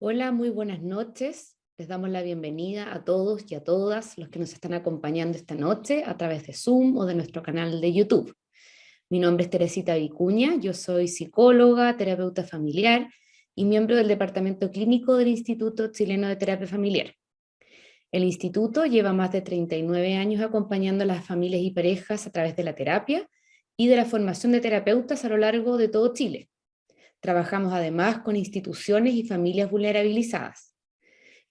Hola, muy buenas noches. Les damos la bienvenida a todos y a todas los que nos están acompañando esta noche a través de Zoom o de nuestro canal de YouTube. Mi nombre es Teresita Vicuña, yo soy psicóloga, terapeuta familiar y miembro del Departamento Clínico del Instituto Chileno de Terapia Familiar. El instituto lleva más de 39 años acompañando a las familias y parejas a través de la terapia y de la formación de terapeutas a lo largo de todo Chile. Trabajamos además con instituciones y familias vulnerabilizadas.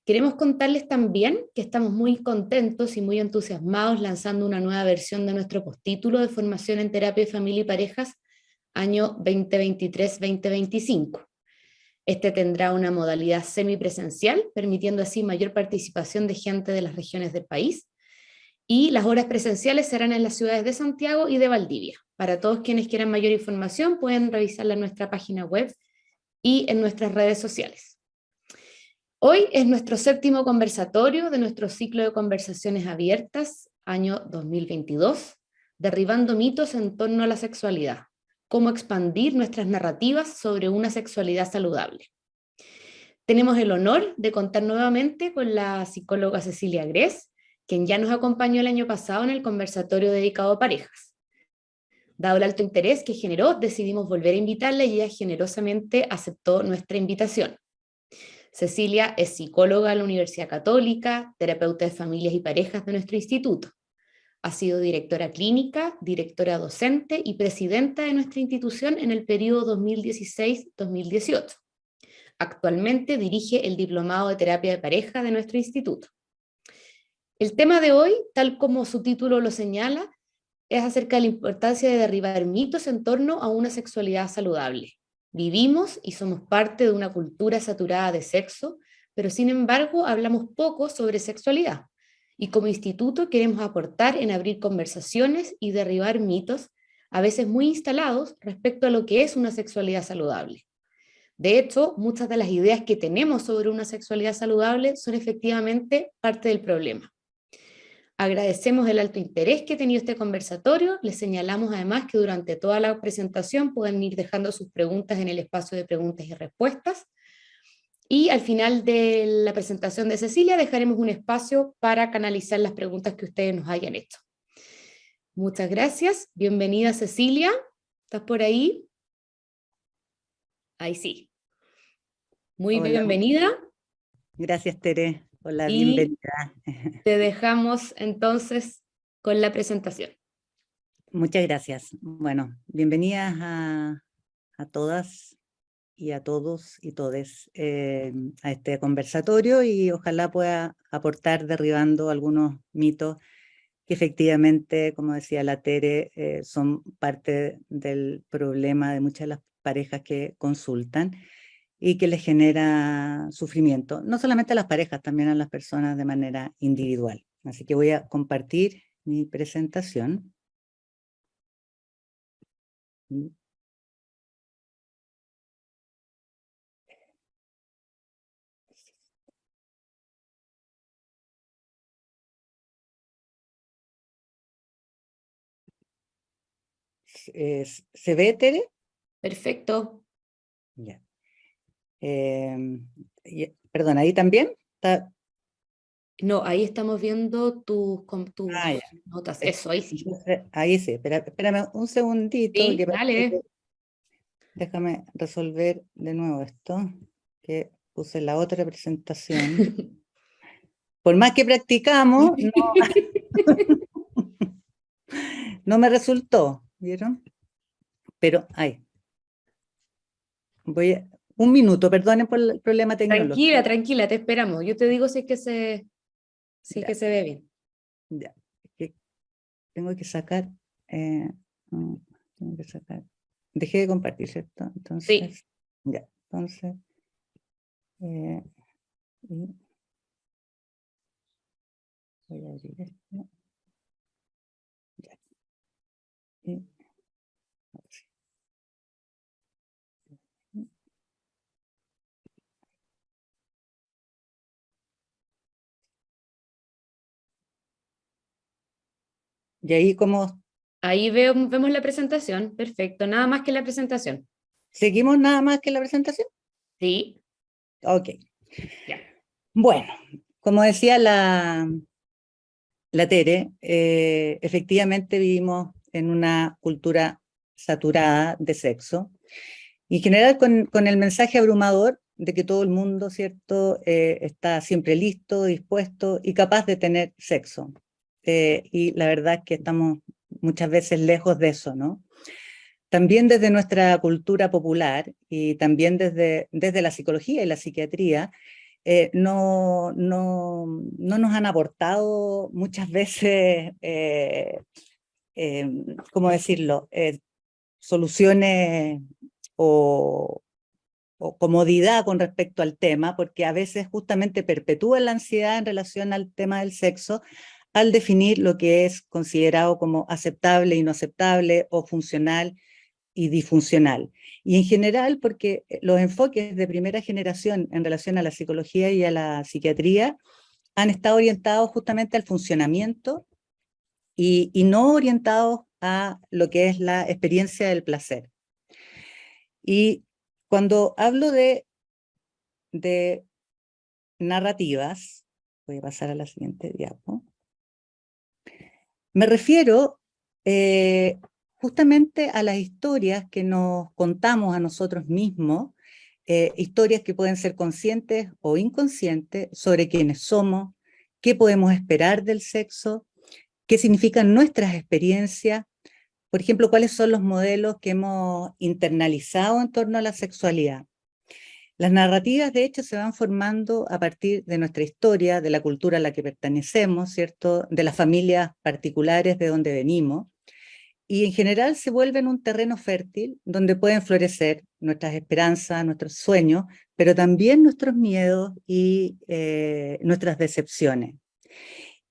Queremos contarles también que estamos muy contentos y muy entusiasmados lanzando una nueva versión de nuestro postítulo de formación en terapia de familia y parejas año 2023-2025. Este tendrá una modalidad semipresencial, permitiendo así mayor participación de gente de las regiones del país, y las horas presenciales serán en las ciudades de Santiago y de Valdivia. Para todos quienes quieran mayor información pueden revisarla en nuestra página web y en nuestras redes sociales. Hoy es nuestro séptimo conversatorio de nuestro ciclo de conversaciones abiertas, año 2022, derribando mitos en torno a la sexualidad, cómo expandir nuestras narrativas sobre una sexualidad saludable. Tenemos el honor de contar nuevamente con la psicóloga Cecilia Grez, quien ya nos acompañó el año pasado en el conversatorio dedicado a parejas. Dado el alto interés que generó, decidimos volver a invitarla y ella generosamente aceptó nuestra invitación. Cecilia es psicóloga de la Universidad Católica, terapeuta de familias y parejas de nuestro instituto. Ha sido directora clínica, directora docente y presidenta de nuestra institución en el periodo 2016-2018. Actualmente dirige el Diplomado de Terapia de Pareja de nuestro instituto. El tema de hoy, tal como su título lo señala, es acerca de la importancia de derribar mitos en torno a una sexualidad saludable. Vivimos y somos parte de una cultura saturada de sexo, pero sin embargo hablamos poco sobre sexualidad. Y como instituto queremos aportar en abrir conversaciones y derribar mitos, a veces muy instalados, respecto a lo que es una sexualidad saludable. De hecho, muchas de las ideas que tenemos sobre una sexualidad saludable son efectivamente parte del problema. Agradecemos el alto interés que ha tenido este conversatorio. Les señalamos además que durante toda la presentación pueden ir dejando sus preguntas en el espacio de preguntas y respuestas. Y al final de la presentación de Cecilia dejaremos un espacio para canalizar las preguntas que ustedes nos hayan hecho. Muchas gracias. Bienvenida, Cecilia. ¿Estás por ahí? Ahí sí. Muy Hola, bienvenida. gracias Tere por la Y bienvenida. te dejamos entonces con la presentación. Muchas gracias. Bueno, bienvenidas a todas y a todos y todes a este conversatorio y ojalá pueda aportar derribando algunos mitos que efectivamente, como decía la Tere, son parte del problema de muchas de las parejas que consultan y que les genera sufrimiento, no solamente a las parejas, también a las personas de manera individual. Así que voy a compartir mi presentación. ¿Se ve, Tere? Perfecto. Ya. Perdón, ¿ahí también? No, ahí estamos viendo Ya. tus notas. Eso, ahí sí. Entonces, ahí sí, espérame un segundito, Sí, dale. déjame resolver de nuevo esto, que puse la otra presentación. Por más que practicamos, no me resultó, ¿vieron? Pero, un minuto, perdonen por el problema tecnológico. Tranquila, tranquila, te esperamos. Yo te digo si es Ya, que se ve bien. ya. Es que tengo que sacar, eh, mm, tengo que sacar. Dejé de compartir, ¿cierto? Sí. Entonces, ya, entonces, y voy a abrir esto. Ya, y ahora sí. Y ahí como Ahí vemos la presentación. Perfecto. Nada más que la presentación. seguimos nada más que la presentación. Sí. Ok. Ya. Bueno, como decía la Tere, efectivamente vivimos en una cultura saturada de sexo, y en general con el mensaje abrumador de que todo el mundo, ¿cierto?, está siempre listo, dispuesto y capaz de tener sexo. Y la verdad es que estamos muchas veces lejos de eso, ¿no? También desde nuestra cultura popular y también desde la psicología y la psiquiatría, no nos han aportado muchas veces, ¿cómo decirlo?, soluciones o, o comodidad con respecto al tema, porque a veces justamente perpetúa la ansiedad en relación al tema del sexo al definir lo que es considerado como aceptable y no aceptable, o funcional y disfuncional. Y en general, porque los enfoques de primera generación en relación a la psicología y a la psiquiatría han estado orientados justamente al funcionamiento y no orientados a lo que es la experiencia del placer. Y cuando hablo de narrativas, voy a pasar a la siguiente diapo, me refiero justamente a las historias que nos contamos a nosotros mismos, historias que pueden ser conscientes o inconscientes sobre quiénes somos, qué podemos esperar del sexo, qué significan nuestras experiencias, por ejemplo, cuáles son los modelos que hemos internalizado en torno a la sexualidad. Las narrativas, de hecho, se van formando a partir de nuestra historia, de la cultura a la que pertenecemos, ¿cierto?, de las familias particulares de donde venimos, y en general se vuelven un terreno fértil donde pueden florecer nuestras esperanzas, nuestros sueños, pero también nuestros miedos y nuestras decepciones.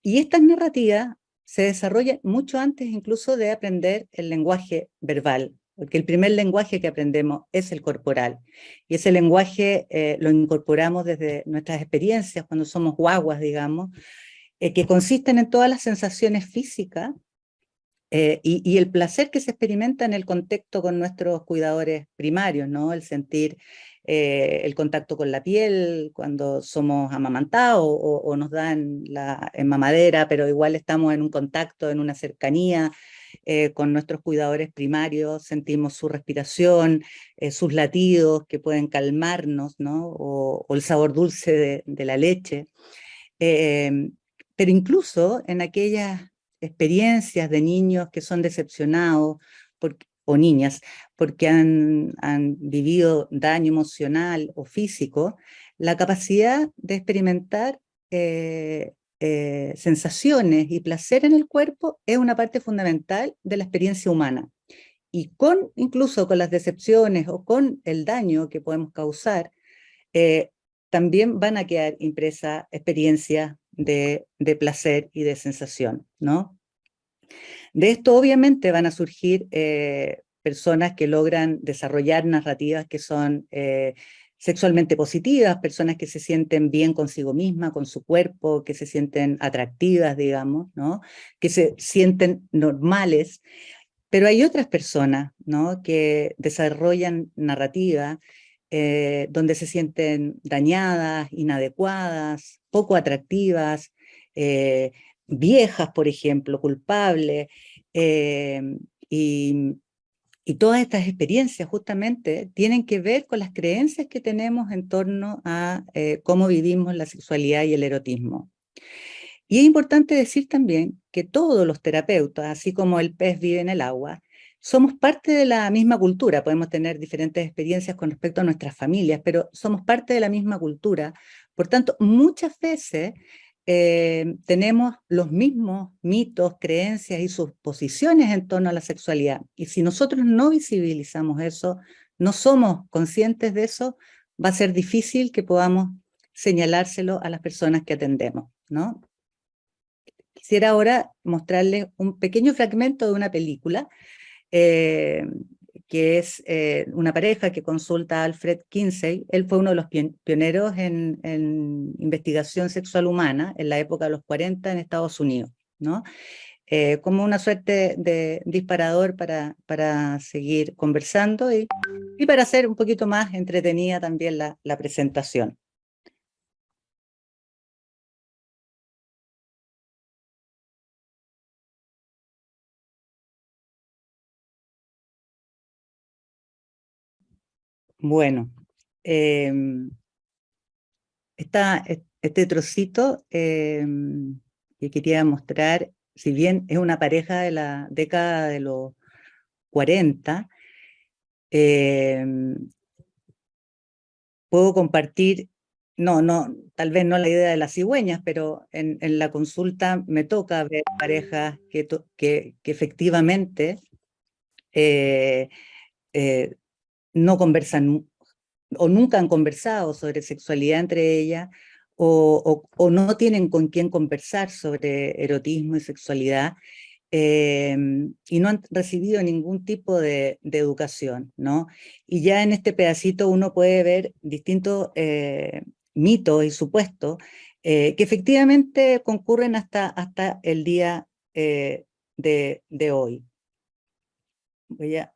Y estas narrativas se desarrollan mucho antes incluso de aprender el lenguaje verbal, porque el primer lenguaje que aprendemos es el corporal. Y ese lenguaje lo incorporamos desde nuestras experiencias cuando somos guaguas, digamos, que consisten en todas las sensaciones físicas y el placer que se experimenta en el contacto con nuestros cuidadores primarios, ¿no? El sentir el contacto con la piel cuando somos amamantados o nos dan la mamadera, pero igual estamos en un contacto, en una cercanía con nuestros cuidadores primarios, sentimos su respiración, sus latidos que pueden calmarnos, ¿no? O el sabor dulce de la leche. Pero incluso en aquellas experiencias de niños que son decepcionados o niñas porque han vivido daño emocional o físico, la capacidad de experimentar sensaciones y placer en el cuerpo es una parte fundamental de la experiencia humana. Y incluso con las decepciones o con el daño que podemos causar, también van a quedar impresas experiencias de placer y de sensación, ¿no? De esto obviamente van a surgir personas que logran desarrollar narrativas que son sexualmente positivas, personas que se sienten bien consigo misma, con su cuerpo, que se sienten atractivas, digamos, ¿no? Que se sienten normales. Pero hay otras personas, ¿no?, que desarrollan narrativas donde se sienten dañadas, inadecuadas, poco atractivas, viejas, por ejemplo, culpables, eh, y, y todas estas experiencias justamente tienen que ver con las creencias que tenemos en torno a cómo vivimos la sexualidad y el erotismo. Y es importante decir también que todos los terapeutas, así como el pez vive en el agua, somos parte de la misma cultura. Podemos tener diferentes experiencias con respecto a nuestras familias, pero somos parte de la misma cultura. Por tanto, muchas veces tenemos los mismos mitos, creencias y suposiciones en torno a la sexualidad. Y si nosotros no visibilizamos eso, no somos conscientes de eso, va a ser difícil que podamos señalárselo a las personas que atendemos, ¿no? Quisiera ahora mostrarles un pequeño fragmento de una película eh, que es una pareja que consulta a Alfred Kinsey. Él fue uno de los pioneros en investigación sexual humana en la época de los 40 en Estados Unidos, ¿no? Como una suerte de disparador para seguir conversando y para hacer un poquito más entretenida también la presentación. Bueno, este trocito que quería mostrar, si bien es una pareja de la década de los 40, puedo compartir, tal vez no la idea de las cigüeñas, pero en la consulta me toca ver parejas que efectivamente eh, eh, no conversan o nunca han conversado sobre sexualidad entre ellas, o no tienen con quién conversar sobre erotismo y sexualidad, y no han recibido ningún tipo de educación, ¿no? Y ya en este pedacito uno puede ver distintos mitos y supuestos que efectivamente concurren hasta el día de hoy. Voy a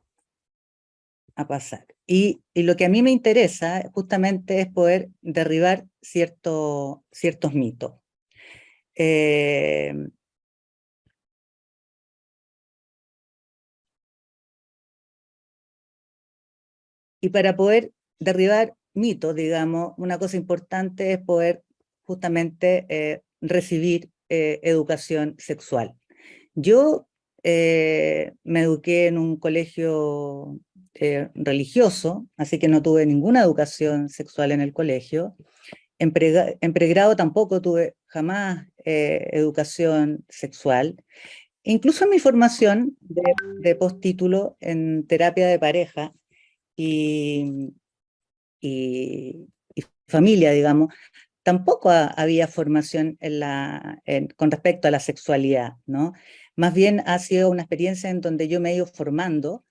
pasar. Y lo que a mí me interesa justamente es poder derribar ciertos mitos. Y para poder derribar mitos, digamos, una cosa importante es poder justamente recibir educación sexual. Yo me eduqué en un colegio religioso, así que no tuve ninguna educación sexual en el colegio. En pregrado tampoco tuve jamás educación sexual. Incluso en mi formación de postítulo en terapia de pareja y, y familia, digamos, tampoco había formación con respecto a la sexualidad, ¿no? Más bien ha sido una experiencia en donde yo me he ido formando,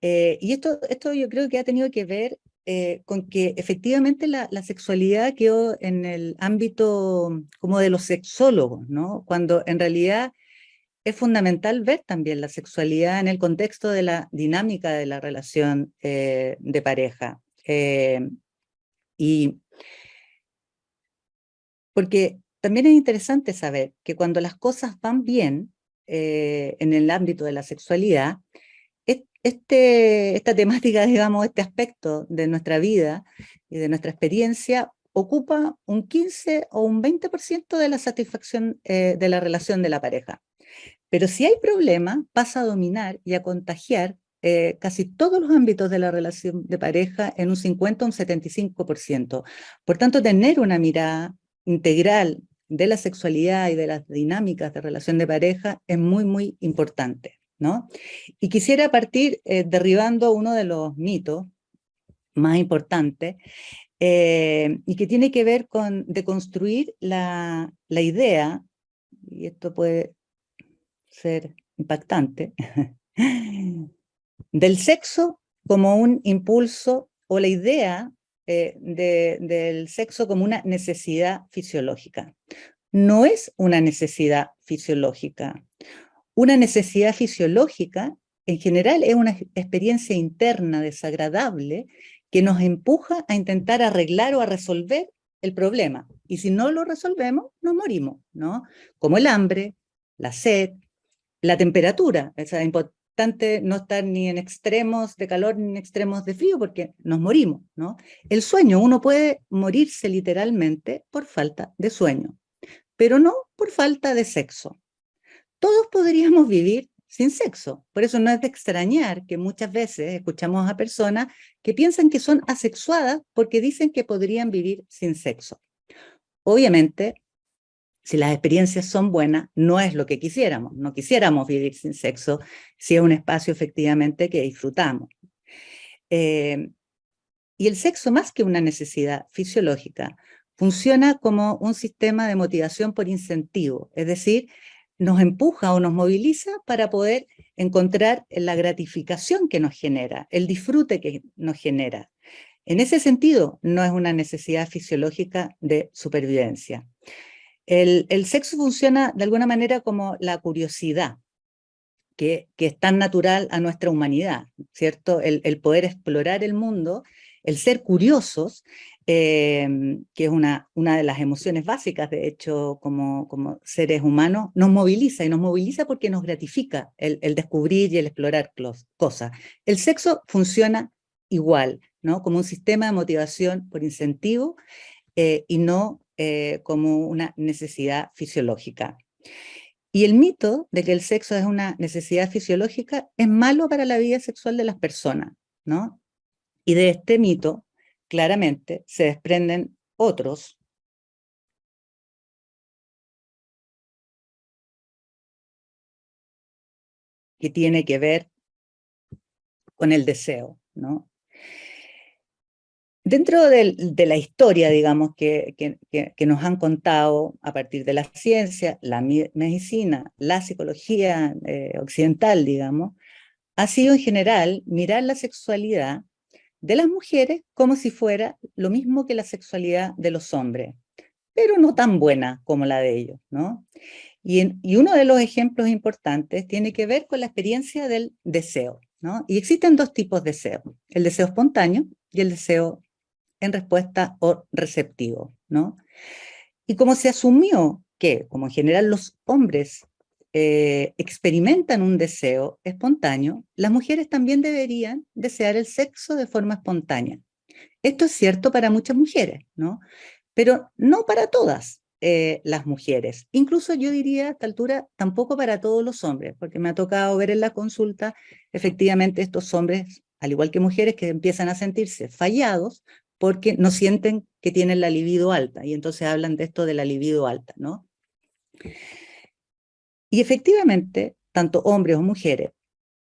y esto yo creo que ha tenido que ver con que efectivamente la sexualidad quedó en el ámbito como de los sexólogos, ¿no? Cuando en realidad es fundamental ver también la sexualidad en el contexto de la dinámica de la relación de pareja. Y porque también es interesante saber que cuando las cosas van bien en el ámbito de la sexualidad, esta temática, digamos, este aspecto de nuestra vida y de nuestra experiencia ocupa un 15 o un 20% de la satisfacción de la relación de la pareja. Pero si hay problema, pasa a dominar y a contagiar casi todos los ámbitos de la relación de pareja en un 50 o un 75%. Por tanto, tener una mirada integral de la sexualidad y de las dinámicas de relación de pareja es muy, muy importante, ¿no? Y quisiera partir derribando uno de los mitos más importantes y que tiene que ver con deconstruir la idea, y esto puede ser impactante, del sexo como un impulso o la idea del sexo como una necesidad fisiológica. No es una necesidad fisiológica. Una necesidad fisiológica, en general, es una experiencia interna desagradable que nos empuja a intentar arreglar o a resolver el problema. Y si no lo resolvemos, nos morimos, ¿no? Como el hambre, la sed, la temperatura. O sea, es importante no estar ni en extremos de calor ni en extremos de frío porque nos morimos, ¿no? El sueño, uno puede morirse literalmente por falta de sueño, pero no por falta de sexo. Todos podríamos vivir sin sexo. Por eso no es de extrañar que muchas veces escuchamos a personas que piensan que son asexuadas porque dicen que podrían vivir sin sexo. Obviamente, si las experiencias son buenas, no es lo que quisiéramos. No quisiéramos vivir sin sexo si es un espacio efectivamente que disfrutamos. Y el sexo, más que una necesidad fisiológica, funciona como un sistema de motivación por incentivo, es decir, nos empuja o nos moviliza para poder encontrar la gratificación que nos genera, el disfrute que nos genera. En ese sentido, no es una necesidad fisiológica de supervivencia. El sexo funciona de alguna manera como la curiosidad, que es tan natural a nuestra humanidad, ¿cierto? El poder explorar el mundo, el ser curiosos, que es una de las emociones básicas, de hecho, como seres humanos, nos moviliza, y nos moviliza porque nos gratifica el descubrir y el explorar cosas. El sexo funciona igual, ¿no? Como un sistema de motivación por incentivo y no como una necesidad fisiológica. Y el mito de que el sexo es una necesidad fisiológica es malo para la vida sexual de las personas, ¿no? Y de este mito, claramente, se desprenden otros que tiene que ver con el deseo, ¿no? Dentro de la historia, digamos, que nos han contado a partir de la ciencia, la medicina, la psicología occidental, digamos, ha sido en general mirar la sexualidad de las mujeres como si fuera lo mismo que la sexualidad de los hombres, pero no tan buena como la de ellos, ¿no? Y uno de los ejemplos importantes tiene que ver con la experiencia del deseo, ¿no? Y existen dos tipos de deseo, el deseo espontáneo y el deseo en respuesta o receptivo, ¿no? Y como se asumió que, como en general los hombres experimentan un deseo espontáneo, las mujeres también deberían desear el sexo de forma espontánea. Esto es cierto para muchas mujeres, ¿no? Pero no para todas las mujeres. Incluso yo diría a esta altura tampoco para todos los hombres, porque me ha tocado ver en la consulta efectivamente estos hombres, al igual que mujeres, que empiezan a sentirse fallados porque no sienten que tienen la libido alta, y entonces hablan de esto de la libido alta, ¿no? Y efectivamente, tanto hombres o mujeres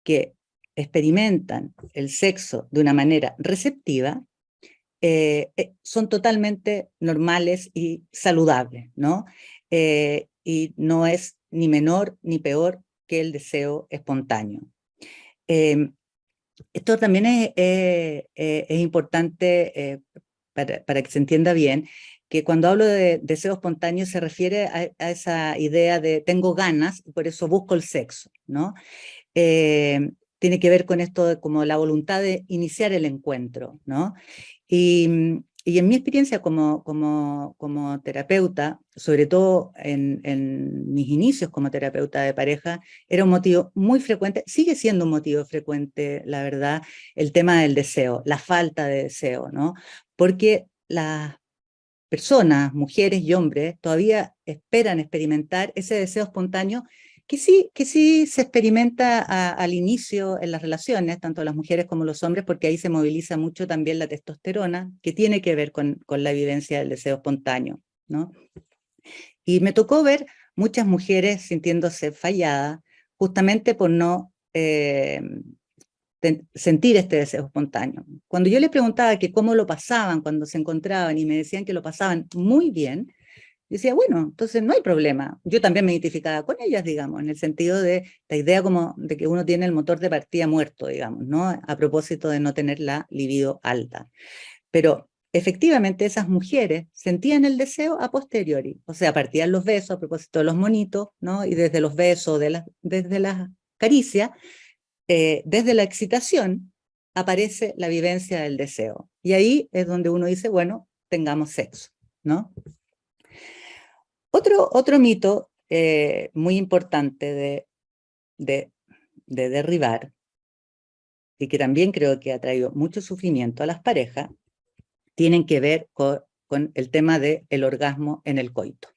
que experimentan el sexo de una manera receptiva, son totalmente normales y saludables, ¿no? Y no es ni menor ni peor que el deseo espontáneo. Esto también es importante para que se entienda bien, que cuando hablo de deseo espontáneo se refiere a esa idea de tengo ganas y por eso busco el sexo, ¿no? Tiene que ver con esto de como la voluntad de iniciar el encuentro, ¿no? Y en mi experiencia como terapeuta, sobre todo en mis inicios como terapeuta de pareja, era un motivo muy frecuente, sigue siendo un motivo frecuente, la verdad, el tema del deseo, la falta de deseo, ¿no? Porque las personas, mujeres y hombres, todavía esperan experimentar ese deseo espontáneo que sí se experimenta al inicio en las relaciones, tanto las mujeres como los hombres, porque ahí se moviliza mucho también la testosterona, que tiene que ver con la vivencia del deseo espontáneo, ¿no? Y me tocó ver muchas mujeres sintiéndose falladas justamente por no sentir este deseo espontáneo. Cuando yo les preguntaba que cómo lo pasaban cuando se encontraban y me decían que lo pasaban muy bien, decía, bueno, entonces no hay problema. Yo también me identificaba con ellas, digamos, en el sentido de la idea como de que uno tiene el motor de partida muerto, digamos, ¿no? A propósito de no tener la libido alta. Pero efectivamente esas mujeres sentían el deseo a posteriori, o sea, partían los besos a propósito de los monitos, ¿no? Y desde los besos, desde las caricias, desde la excitación, aparece la vivencia del deseo. Y ahí es donde uno dice, bueno, tengamos sexo, ¿no? Otro mito muy importante de derribar, y que también creo que ha traído mucho sufrimiento a las parejas, tienen que ver con el tema del orgasmo en el coito.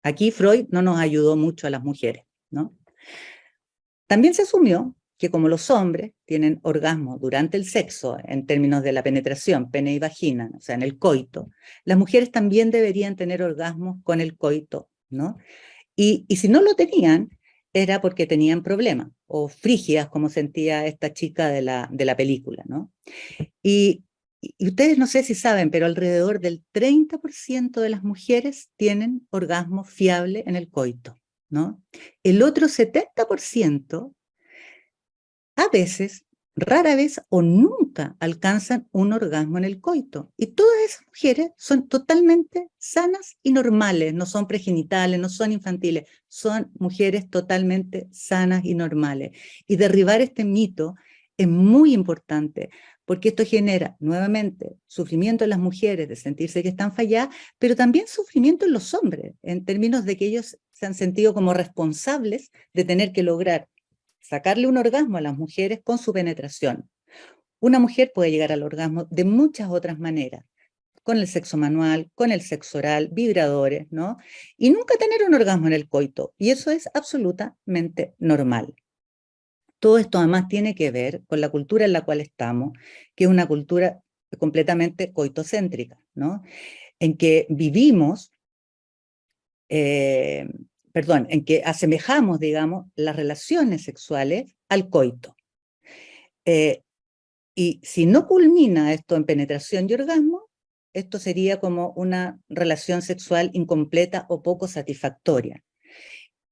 Aquí Freud no nos ayudó mucho a las mujeres, ¿no? También se asumió que como los hombres tienen orgasmo durante el sexo, en términos de la penetración, pene y vagina, o sea, en el coito, las mujeres también deberían tener orgasmos con el coito, ¿no? Y si no lo tenían, era porque tenían problemas, o frígidas, como sentía esta chica de la película, ¿no? Y ustedes no sé si saben, pero alrededor del 30% de las mujeres tienen orgasmo fiable en el coito, ¿no? El otro 70% a veces, rara vez o nunca alcanzan un orgasmo en el coito. Y todas esas mujeres son totalmente sanas y normales, no son pregenitales, no son infantiles, son mujeres totalmente sanas y normales. Y derribar este mito es muy importante, porque esto genera nuevamente sufrimiento en las mujeres de sentirse que están falladas, pero también sufrimiento en los hombres, en términos de que ellos se han sentido como responsables de tener que lograr sacarle un orgasmo a las mujeres con su penetración. Una mujer puede llegar al orgasmo de muchas otras maneras, con el sexo manual, con el sexo oral, vibradores, ¿no? Y nunca tener un orgasmo en el coito. Y eso es absolutamente normal. Todo esto además tiene que ver con la cultura en la cual estamos, que es una cultura completamente coitocéntrica, ¿no? En que vivimos, eh, en que asemejamos, digamos, las relaciones sexuales al coito. Y si no culmina esto en penetración y orgasmo, esto sería como una relación sexual incompleta o poco satisfactoria.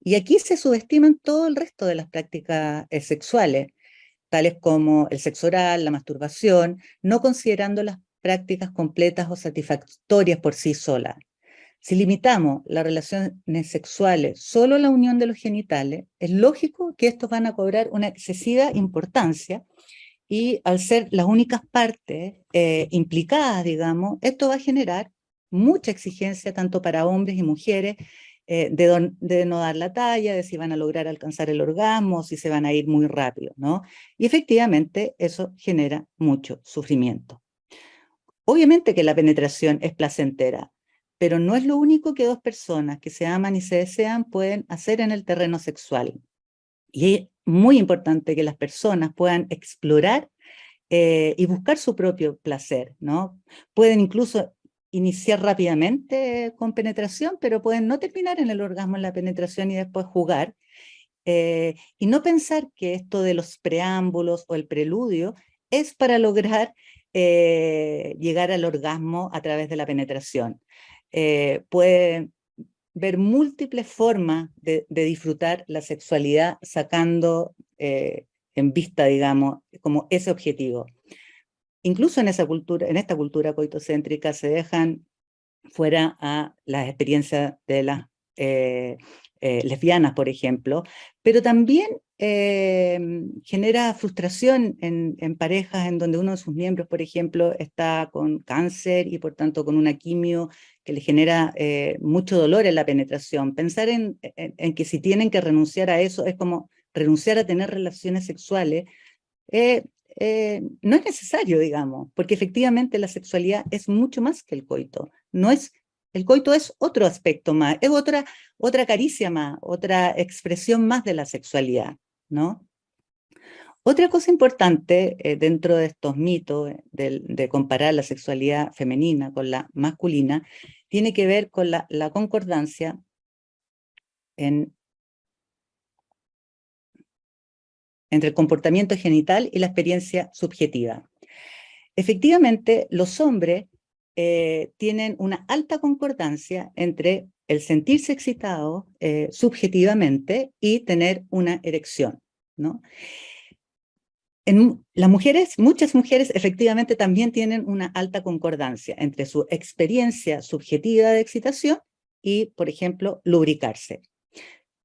Y aquí se subestiman todo el resto de las prácticas sexuales, tales como el sexo oral, la masturbación, no considerando las prácticas completas o satisfactorias por sí solas. Si limitamos las relaciones sexuales solo a la unión de los genitales, es lógico que estos van a cobrar una excesiva importancia y al ser las únicas partes implicadas, digamos, esto va a generar mucha exigencia tanto para hombres y mujeres de no dar la talla, de si van a lograr alcanzar el orgasmo, si se van a ir muy rápido, ¿no? Y efectivamente eso genera mucho sufrimiento. Obviamente que la penetración es placentera, pero no es lo único que dos personas que se aman y se desean pueden hacer en el terreno sexual. Y es muy importante que las personas puedan explorar y buscar su propio placer, ¿no? Pueden incluso iniciar rápidamente con penetración, pero pueden no terminar en el orgasmo en la penetración y después jugar. Y no pensar que esto de los preámbulos o el preludio es para lograr llegar al orgasmo a través de la penetración. Pueden ver múltiples formas de disfrutar la sexualidad sacando en vista, digamos, como ese objetivo. Incluso en esa cultura, en esta cultura coitocéntrica se dejan fuera a las experiencias de las lesbianas, por ejemplo, pero también genera frustración en parejas en donde uno de sus miembros, por ejemplo, está con cáncer y por tanto con una quimio que le genera mucho dolor en la penetración. Pensar en que si tienen que renunciar a eso es como renunciar a tener relaciones sexuales. No es necesario, digamos, porque efectivamente la sexualidad es mucho más que el coito. No es, el coito es otro aspecto más, es otra caricia más, otra expresión más de la sexualidad, ¿no? Otra cosa importante dentro de estos mitos de comparar la sexualidad femenina con la masculina tiene que ver con la concordancia entre el comportamiento genital y la experiencia subjetiva. Efectivamente, los hombres tienen una alta concordancia entre el sentirse excitado subjetivamente y tener una erección, ¿no? En las mujeres, muchas mujeres efectivamente también tienen una alta concordancia entre su experiencia subjetiva de excitación y, por ejemplo, lubricarse.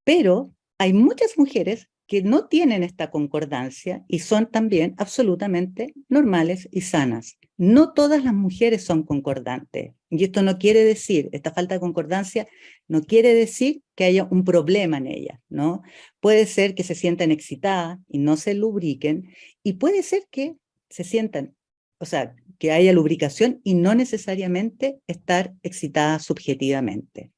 Pero hay muchas mujeres que no tienen esta concordancia y son también absolutamente normales y sanas. No todas las mujeres son concordantes. Y esto no quiere decir, esta falta de concordancia no quiere decir que haya un problema en ellas, ¿no? Puede ser que se sientan excitadas y no se lubriquen, y puede ser que se sientan, o sea, que haya lubricación y no necesariamente estar excitada subjetivamente.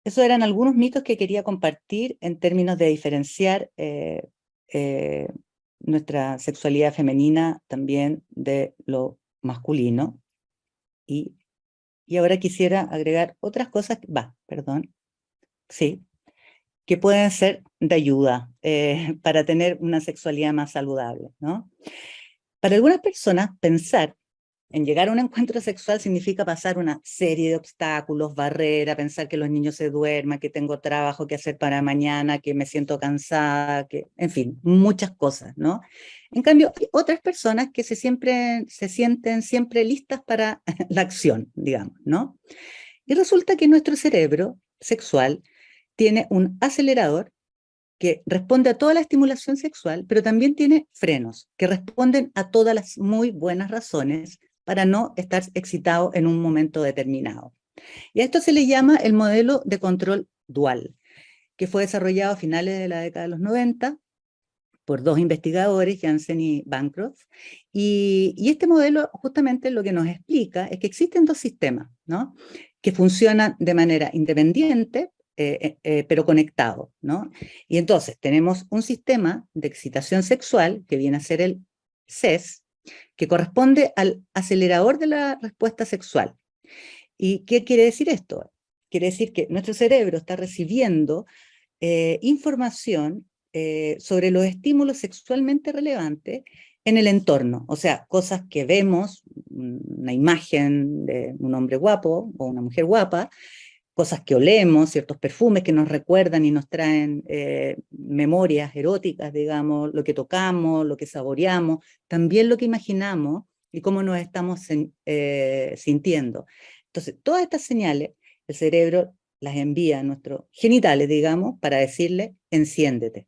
Esos eran algunos mitos que quería compartir en términos de diferenciar nuestra sexualidad femenina también de lo masculino. Y ahora quisiera agregar otras cosas, que pueden ser de ayuda para tener una sexualidad más saludable, ¿no? Para algunas personas, pensar en llegar a un encuentro sexual significa pasar una serie de obstáculos, barreras, pensar que los niños se duerman, que tengo trabajo que hacer para mañana, que me siento cansada, que, en fin, muchas cosas, ¿no? En cambio, hay otras personas que se sienten siempre listas para la acción, digamos, ¿no? Y resulta que nuestro cerebro sexual tiene un acelerador que responde a toda la estimulación sexual, pero también tiene frenos que responden a todas las muy buenas razones para no estar excitado en un momento determinado. Y a esto se le llama el modelo de control dual, que fue desarrollado a finales de la década de los 90 por dos investigadores, Janssen y Bancroft, y este modelo justamente lo que nos explica es que existen dos sistemas, ¿no?, que funcionan de manera independiente, pero conectados, ¿no? Y entonces tenemos un sistema de excitación sexual, que viene a ser el CES, que corresponde al acelerador de la respuesta sexual. ¿Y qué quiere decir esto? Quiere decir que nuestro cerebro está recibiendo información sobre los estímulos sexualmente relevantes en el entorno, o sea, cosas que vemos, una imagen de un hombre guapo o una mujer guapa, cosas que olemos, ciertos perfumes que nos recuerdan y nos traen memorias eróticas, digamos, lo que tocamos, lo que saboreamos, también lo que imaginamos y cómo nos estamos sintiendo. Entonces, todas estas señales, el cerebro las envía a nuestros genitales, digamos, para decirle, enciéndete.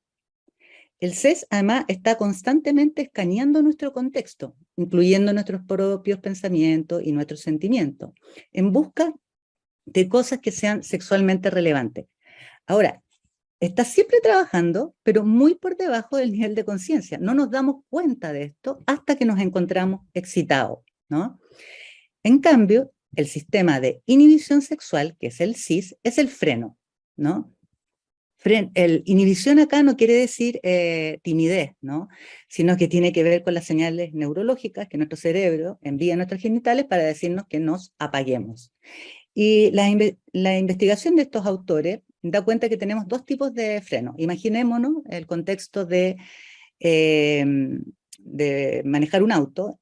El CES, además, está constantemente escaneando nuestro contexto, incluyendo nuestros propios pensamientos y nuestros sentimientos, en busca de cosas que sean sexualmente relevantes. Ahora, está siempre trabajando, pero muy por debajo del nivel de conciencia. No nos damos cuenta de esto hasta que nos encontramos excitados, ¿no? En cambio, el sistema de inhibición sexual, que es el CIS, es el freno, ¿no? El inhibición acá no quiere decir timidez, ¿no?, sino que tiene que ver con las señales neurológicas que nuestro cerebro envía a nuestros genitales para decirnos que nos apaguemos. Y la investigación de estos autores da cuenta que tenemos dos tipos de freno. Imaginémonos el contexto de manejar un auto,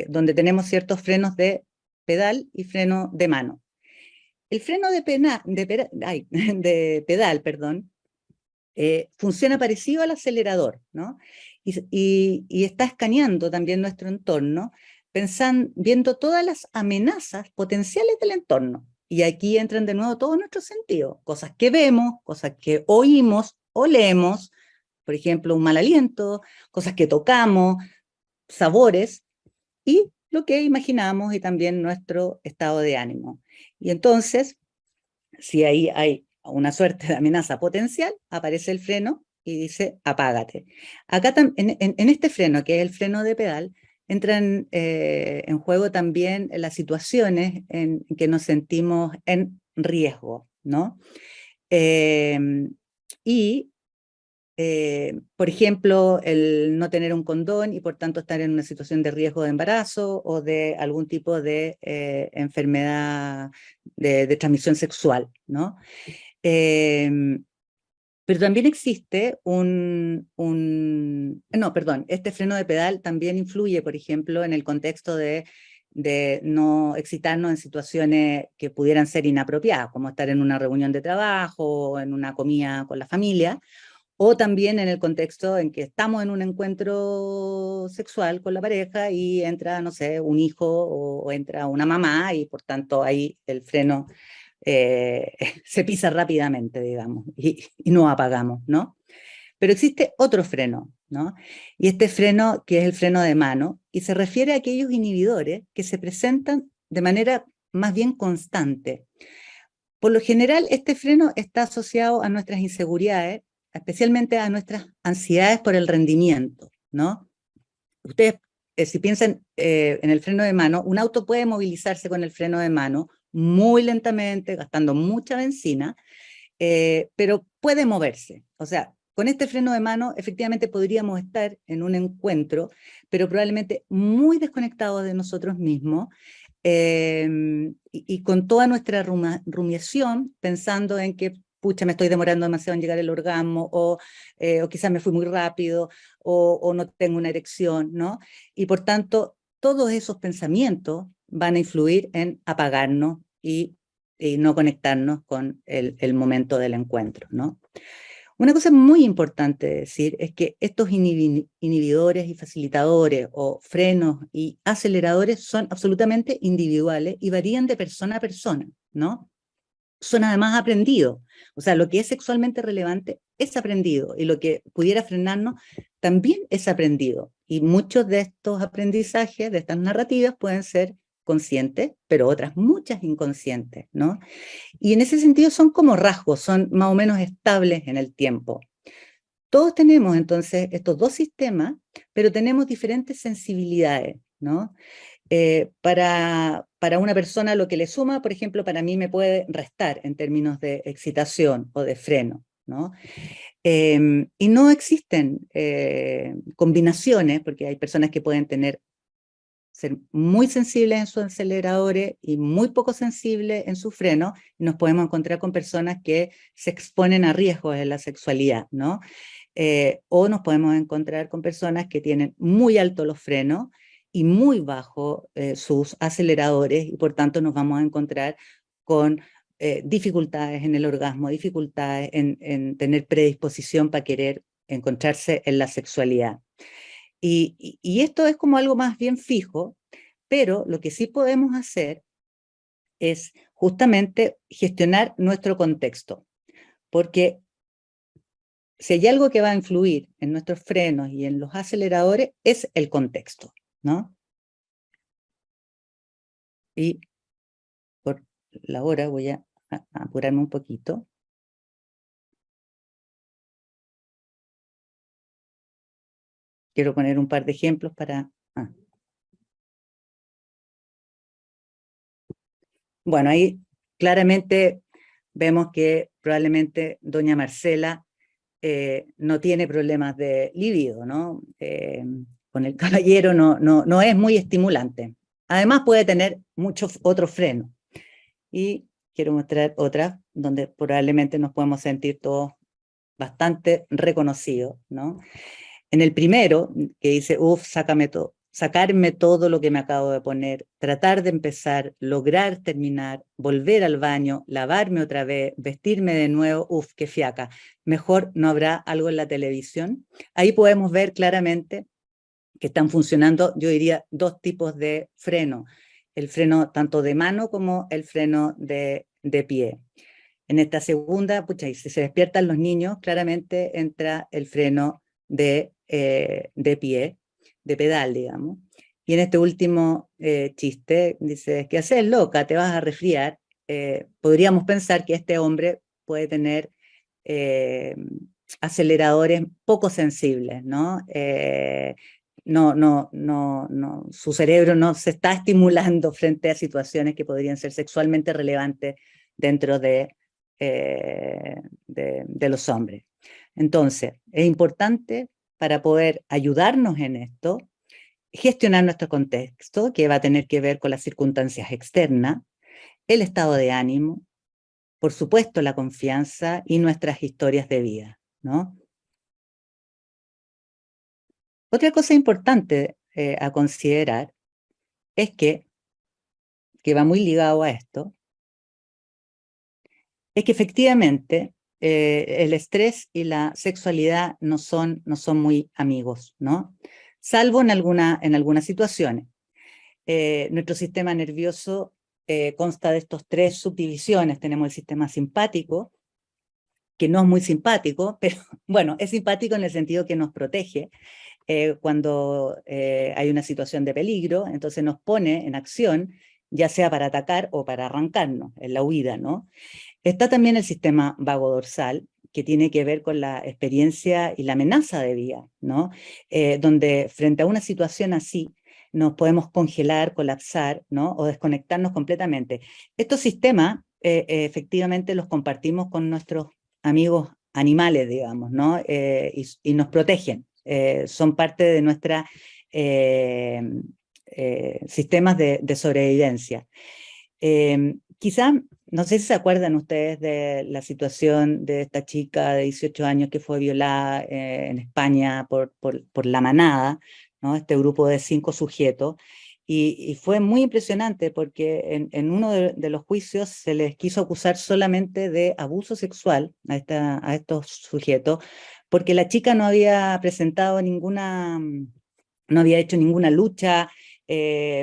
donde tenemos ciertos frenos de pedal y freno de mano. El freno de pedal, perdón, funciona parecido al acelerador, ¿no? Y está escaneando también nuestro entorno, viendo todas las amenazas potenciales del entorno. Y aquí entran de nuevo todos nuestros sentidos, cosas que vemos, cosas que oímos, olemos, por ejemplo, un mal aliento, cosas que tocamos, sabores, y lo que imaginamos y también nuestro estado de ánimo. Y entonces, si ahí hay una suerte de amenaza potencial, aparece el freno y dice, apágate. Acá en este freno, que es el freno de pedal, entran en juego también las situaciones en que nos sentimos en riesgo, ¿no? Por ejemplo, el no tener un condón y por tanto estar en una situación de riesgo de embarazo o de algún tipo de enfermedad de transmisión sexual, ¿no? Pero también existe este freno de pedal también influye, por ejemplo, en el contexto de no excitarnos en situaciones que pudieran ser inapropiadas, como estar en una reunión de trabajo, o en una comida con la familia, o también en el contexto en que estamos en un encuentro sexual con la pareja y entra, no sé, un hijo o entra una mamá y por tanto ahí el freno se pisa rápidamente, digamos, y no apagamos, ¿no? Pero existe otro freno, ¿no? Y este freno, que es el freno de mano, y se refiere a aquellos inhibidores que se presentan de manera más bien constante. Por lo general, este freno está asociado a nuestras inseguridades, especialmente a nuestras ansiedades por el rendimiento, ¿no? Ustedes, si piensan en el freno de mano, un auto puede movilizarse con el freno de mano muy lentamente, gastando mucha benzina, pero puede moverse. O sea, con este freno de mano efectivamente podríamos estar en un encuentro, pero probablemente muy desconectados de nosotros mismos, y con toda nuestra rumiación, pensando en que, pucha, me estoy demorando demasiado en llegar al orgasmo, o quizás me fui muy rápido, o no tengo una erección, ¿no? Y por tanto, todos esos pensamientos van a influir en apagarnos y no conectarnos con el momento del encuentro, ¿no? Una cosa muy importante decir es que estos inhibidores y facilitadores o frenos y aceleradores son absolutamente individuales y varían de persona a persona, ¿no? Son además aprendidos, o sea, lo que es sexualmente relevante es aprendido y lo que pudiera frenarnos también es aprendido. Y muchos de estos aprendizajes, de estas narrativas, pueden ser conscientes, pero otras muchas inconscientes, ¿no? Y en ese sentido son como rasgos, son más o menos estables en el tiempo. todos tenemos entonces estos dos sistemas, pero tenemos diferentes sensibilidades, ¿no? Para una persona lo que le suma, por ejemplo, para mí me puede restar en términos de excitación o de freno, ¿no? Y no existen combinaciones, porque hay personas que pueden ser muy sensibles en sus aceleradores y muy poco sensibles en su freno, y nos podemos encontrar con personas que se exponen a riesgos en la sexualidad, ¿no? O nos podemos encontrar con personas que tienen muy altos los frenos y muy bajos sus aceleradores, y por tanto nos vamos a encontrar con dificultades en el orgasmo, dificultades en tener predisposición para querer encontrarse en la sexualidad. Y esto es como algo más bien fijo, pero lo que sí podemos hacer es justamente gestionar nuestro contexto, porque si hay algo que va a influir en nuestros frenos y en los aceleradores, es el contexto, ¿no? Y por la hora voy a apurarme un poquito. Quiero poner un par de ejemplos para... Bueno, ahí claramente vemos que probablemente doña Marcela no tiene problemas de libido, ¿no? Con el caballero no es muy estimulante. Además puede tener muchos otros frenos. Y quiero mostrar otra donde probablemente nos podemos sentir todos bastante reconocidos, ¿no? En el primero, que dice, sacarme todo lo que me acabo de poner, tratar de empezar, lograr terminar, volver al baño, lavarme otra vez, vestirme de nuevo, qué fiaca. Mejor no habrá algo en la televisión. Ahí podemos ver claramente que están funcionando, yo diría, dos tipos de freno. El freno tanto de mano como el freno de pie. En esta segunda, pucha, y si se despiertan los niños, claramente entra el freno de pie, de pedal, digamos. Y en este último chiste, dice, ¿qué haces, loca? ¿Te vas a resfriar? Podríamos pensar que este hombre puede tener aceleradores poco sensibles, ¿no? Su cerebro no se está estimulando frente a situaciones que podrían ser sexualmente relevantes dentro de los hombres. Entonces, es importante para poder ayudarnos en esto, gestionar nuestro contexto, que va a tener que ver con las circunstancias externas, el estado de ánimo, por supuesto la confianza y nuestras historias de vida, ¿no? Otra cosa importante a considerar es que va muy ligado a esto, es que efectivamente el estrés y la sexualidad no son muy amigos, ¿no? Salvo en algunas situaciones. Nuestro sistema nervioso consta de estos tres subdivisiones. Tenemos el sistema simpático, que no es muy simpático, pero bueno, es simpático en el sentido que nos protege cuando hay una situación de peligro, entonces nos pone en acción, ya sea para atacar o para arrancarnos, en la huida, ¿no? Está también el sistema vagodorsal, que tiene que ver con la experiencia y la amenaza de vida, ¿no? Donde frente a una situación así, nos podemos congelar, colapsar, ¿no? O desconectarnos completamente. Estos sistemas, efectivamente, los compartimos con nuestros amigos animales, digamos, ¿no? Y nos protegen. Son parte de nuestra sistemas de sobrevivencia. Quizá, no sé si se acuerdan ustedes de la situación de esta chica de 18 años que fue violada en España por la manada, ¿no? Este grupo de 5 sujetos, y fue muy impresionante porque en uno de los juicios se les quiso acusar solamente de abuso sexual a estos sujetos, porque la chica no había presentado no había hecho ninguna lucha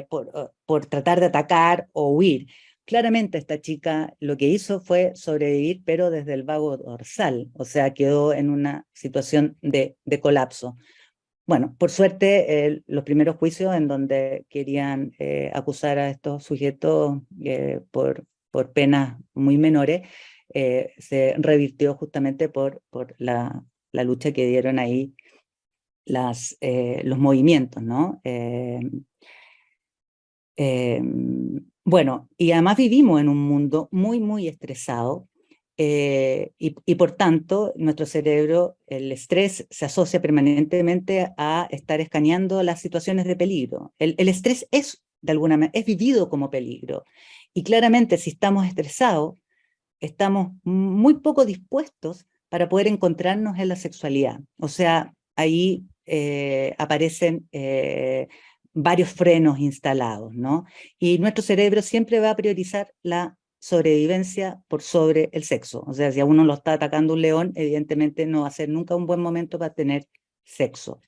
por tratar de atacar o huir. Claramente esta chica lo que hizo fue sobrevivir, pero desde el vago dorsal, o sea, quedó en una situación de colapso. Bueno, por suerte, los primeros juicios en donde querían acusar a estos sujetos por penas muy menores, se revirtió justamente por la lucha que dieron ahí los movimientos, ¿no? Bueno, y además vivimos en un mundo muy, muy estresado, y por tanto nuestro cerebro, el estrés se asocia permanentemente a estar escaneando las situaciones de peligro. El estrés es, de alguna manera, es vivido como peligro. Y claramente si estamos estresados, estamos muy poco dispuestos para poder encontrarnos en la sexualidad. O sea, ahí aparecen varios frenos instalados, ¿no? Y nuestro cerebro siempre va a priorizar la sobrevivencia por sobre el sexo. O sea, si a uno lo está atacando un león, evidentemente no va a ser nunca un buen momento para tener sexo.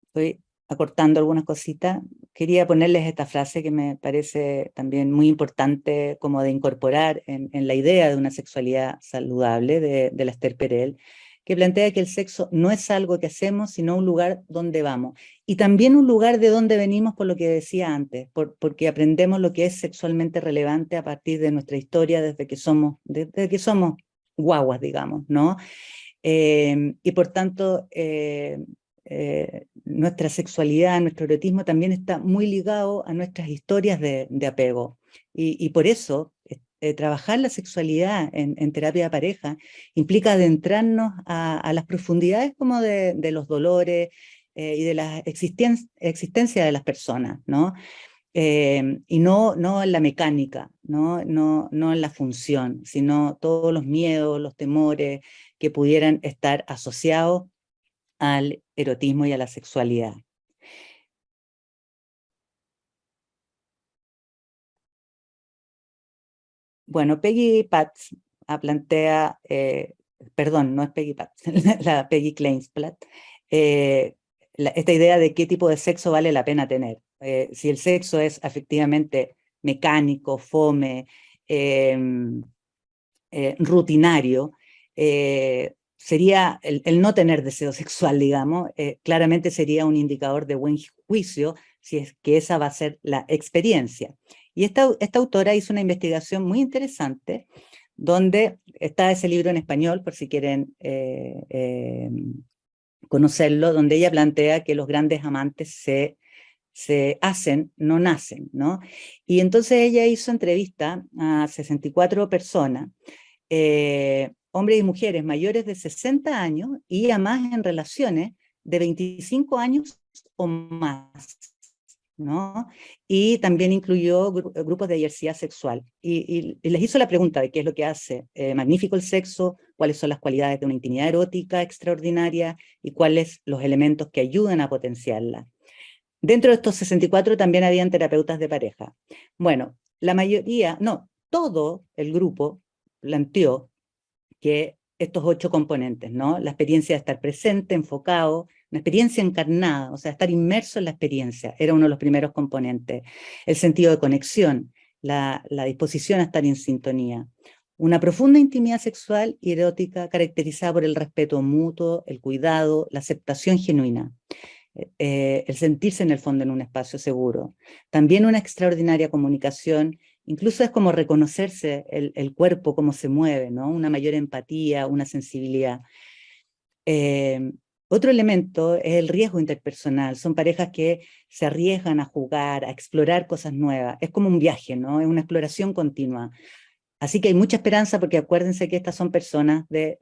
Estoy acortando algunas cositas. Quería ponerles esta frase que me parece también muy importante como de incorporar en la idea de una sexualidad saludable de la Esther Perel, que plantea que el sexo no es algo que hacemos, sino un lugar donde vamos. Y también un lugar de donde venimos, por lo que decía antes, porque aprendemos lo que es sexualmente relevante a partir de nuestra historia desde que somos guaguas, digamos, ¿no? Y por tanto, nuestra sexualidad, nuestro erotismo también está muy ligado a nuestras historias de apego. Y por eso, trabajar la sexualidad en terapia de pareja implica adentrarnos a las profundidades como de los dolores y de la existencia de las personas, ¿no? Y no en la mecánica, no en la función, sino todos los miedos, los temores que pudieran estar asociados al erotismo y a la sexualidad. Bueno, Peggy Patz plantea, perdón, no es Peggy Patz, la Peggy Kleinsplat, esta idea de qué tipo de sexo vale la pena tener. Si el sexo es efectivamente mecánico, fome, rutinario, sería el no tener deseo sexual, digamos, claramente sería un indicador de buen juicio si es que esa va a ser la experiencia. Y esta autora hizo una investigación muy interesante donde está ese libro en español, por si quieren conocerlo, donde ella plantea que los grandes amantes se hacen, no nacen, ¿no? Y entonces ella hizo entrevista a 64 personas, hombres y mujeres mayores de 60 años y además en relaciones de 25 años o más, ¿no? Y también incluyó grupos de diversidad sexual. Y les hizo la pregunta de qué es lo que hace magnífico el sexo, cuáles son las cualidades de una intimidad erótica extraordinaria y cuáles los elementos que ayudan a potenciarla. Dentro de estos 64 también habían terapeutas de pareja. Bueno, la mayoría, no, todo el grupo planteó que estos 8 componentes, ¿no? La experiencia de estar presente, enfocado, una experiencia encarnada, o sea, estar inmerso en la experiencia, era uno de los primeros componentes. El sentido de conexión, la disposición a estar en sintonía. Una profunda intimidad sexual y erótica caracterizada por el respeto mutuo, el cuidado, la aceptación genuina. El sentirse en el fondo en un espacio seguro. También una extraordinaria comunicación, incluso es como reconocerse el cuerpo, cómo se mueve, ¿no? Una mayor empatía, una sensibilidad. Eh, Otro elemento es el riesgo interpersonal. Son parejas que se arriesgan a jugar, a explorar cosas nuevas. Es como un viaje, ¿no? Es una exploración continua. Así que hay mucha esperanza porque acuérdense que estas son personas de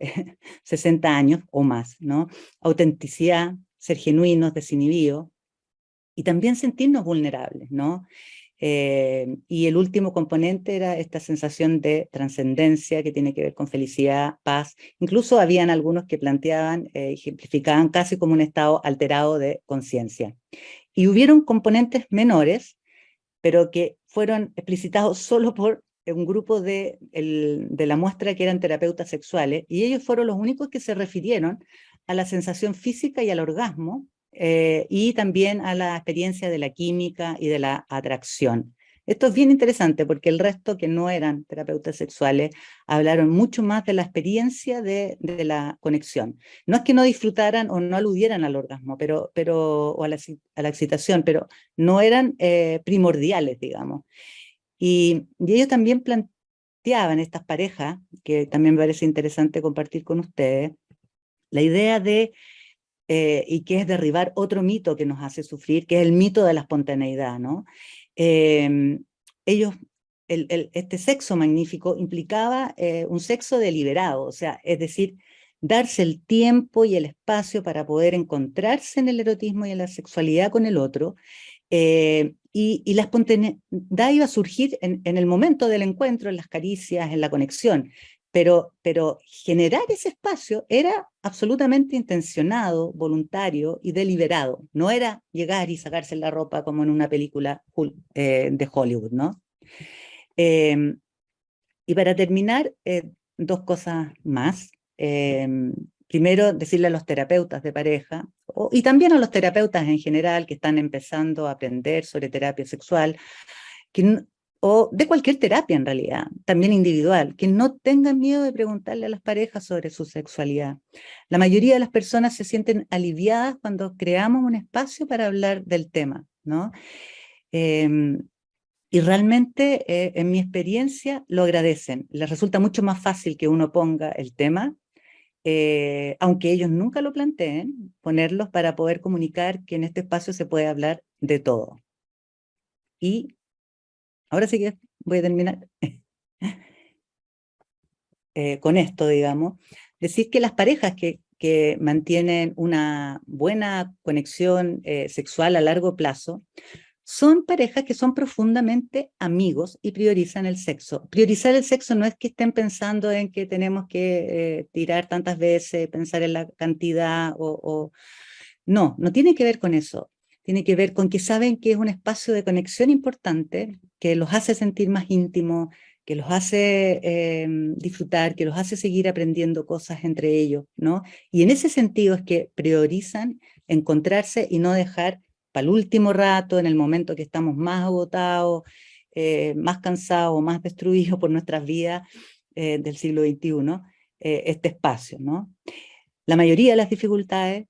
60 años o más, ¿no? Autenticidad, ser genuinos, desinhibidos y también sentirnos vulnerables, ¿no? Y el último componente era esta sensación de trascendencia que tiene que ver con felicidad, paz. Incluso habían algunos que planteaban, ejemplificaban casi como un estado alterado de conciencia. Y hubieron componentes menores, pero que fueron explicitados solo por un grupo de la muestra que eran terapeutas sexuales, y ellos fueron los únicos que se refirieron a la sensación física y al orgasmo, y también a la experiencia de la química y de la atracción. Esto es bien interesante porque el resto que no eran terapeutas sexuales hablaron mucho más de la experiencia de la conexión. No es que no disfrutaran o no aludieran al orgasmo o a la excitación, pero no eran primordiales, digamos. Y ellos también planteaban, estas parejas, que también me parece interesante compartir con ustedes, la idea de, y que es derribar otro mito que nos hace sufrir, que es el mito de la espontaneidad, ¿no? Ellos, este sexo magnífico implicaba un sexo deliberado, o sea, es decir, darse el tiempo y el espacio para poder encontrarse en el erotismo y en la sexualidad con el otro, y la espontaneidad iba a surgir en el momento del encuentro, en las caricias, en la conexión, pero generar ese espacio era absolutamente intencionado, voluntario y deliberado. No era llegar y sacarse la ropa como en una película de Hollywood, ¿no? Y para terminar, dos cosas más. Primero, decirle a los terapeutas de pareja, y también a los terapeutas en general que están empezando a aprender sobre terapia sexual, o de cualquier terapia en realidad, también individual, que no tengan miedo de preguntarle a las parejas sobre su sexualidad. La mayoría de las personas se sienten aliviadas cuando creamos un espacio para hablar del tema, ¿no? Y realmente, en mi experiencia, lo agradecen. Les resulta mucho más fácil que uno ponga el tema, aunque ellos nunca lo planteen, ponerlos para poder comunicar que en este espacio se puede hablar de todo. Y ahora sí que voy a terminar con esto, digamos. Decir que las parejas que mantienen una buena conexión sexual a largo plazo son parejas que son profundamente amigos y priorizan el sexo. Priorizar el sexo no es que estén pensando en que tenemos que tirar tantas veces, pensar en la cantidad No, no tiene que ver con eso. Tiene que ver con que saben que es un espacio de conexión importante, que los hace sentir más íntimos, que los hace disfrutar, que los hace seguir aprendiendo cosas entre ellos, ¿no? Y en ese sentido es que priorizan encontrarse y no dejar para el último rato, en el momento que estamos más agotados, más cansados, más destruidos por nuestras vidas del siglo XXI, este espacio, ¿no? La mayoría de las dificultades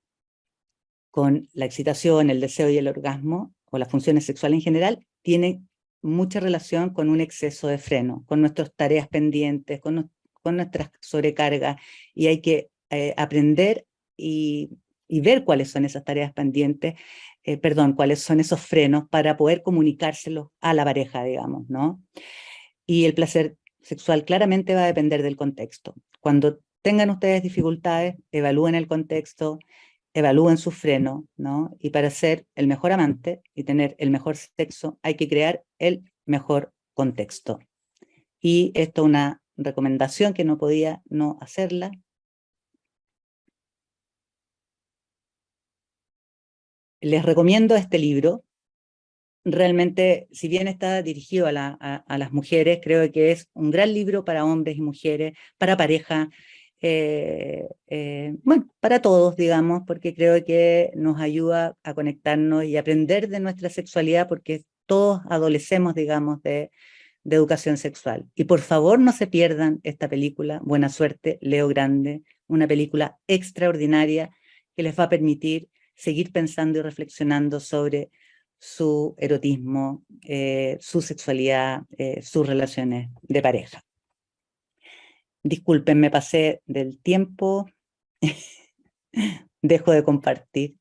con la excitación, el deseo y el orgasmo, o las funciones sexuales en general, tienen mucha relación con un exceso de freno, con nuestras tareas pendientes, con nuestras sobrecargas, y hay que aprender y ver cuáles son esas tareas pendientes, cuáles son esos frenos para poder comunicárselos a la pareja, digamos, ¿no? Y el placer sexual claramente va a depender del contexto. Cuando tengan ustedes dificultades, evalúen el contexto, evalúen su freno, ¿no? Y para ser el mejor amante y tener el mejor sexo, hay que crear el mejor contexto. Y esto es una recomendación que no podía no hacerla. Les recomiendo este libro. Realmente, si bien está dirigido a las mujeres, creo que es un gran libro para hombres y mujeres, para pareja, bueno, para todos, digamos, porque creo que nos ayuda a conectarnos y aprender de nuestra sexualidad, porque todos adolecemos, digamos, de educación sexual. Y por favor, no se pierdan esta película, Buena Suerte, Leo Grande, una película extraordinaria que les va a permitir seguir pensando y reflexionando sobre su erotismo, su sexualidad, sus relaciones de pareja. Disculpen, me pasé del tiempo. Dejo de compartir.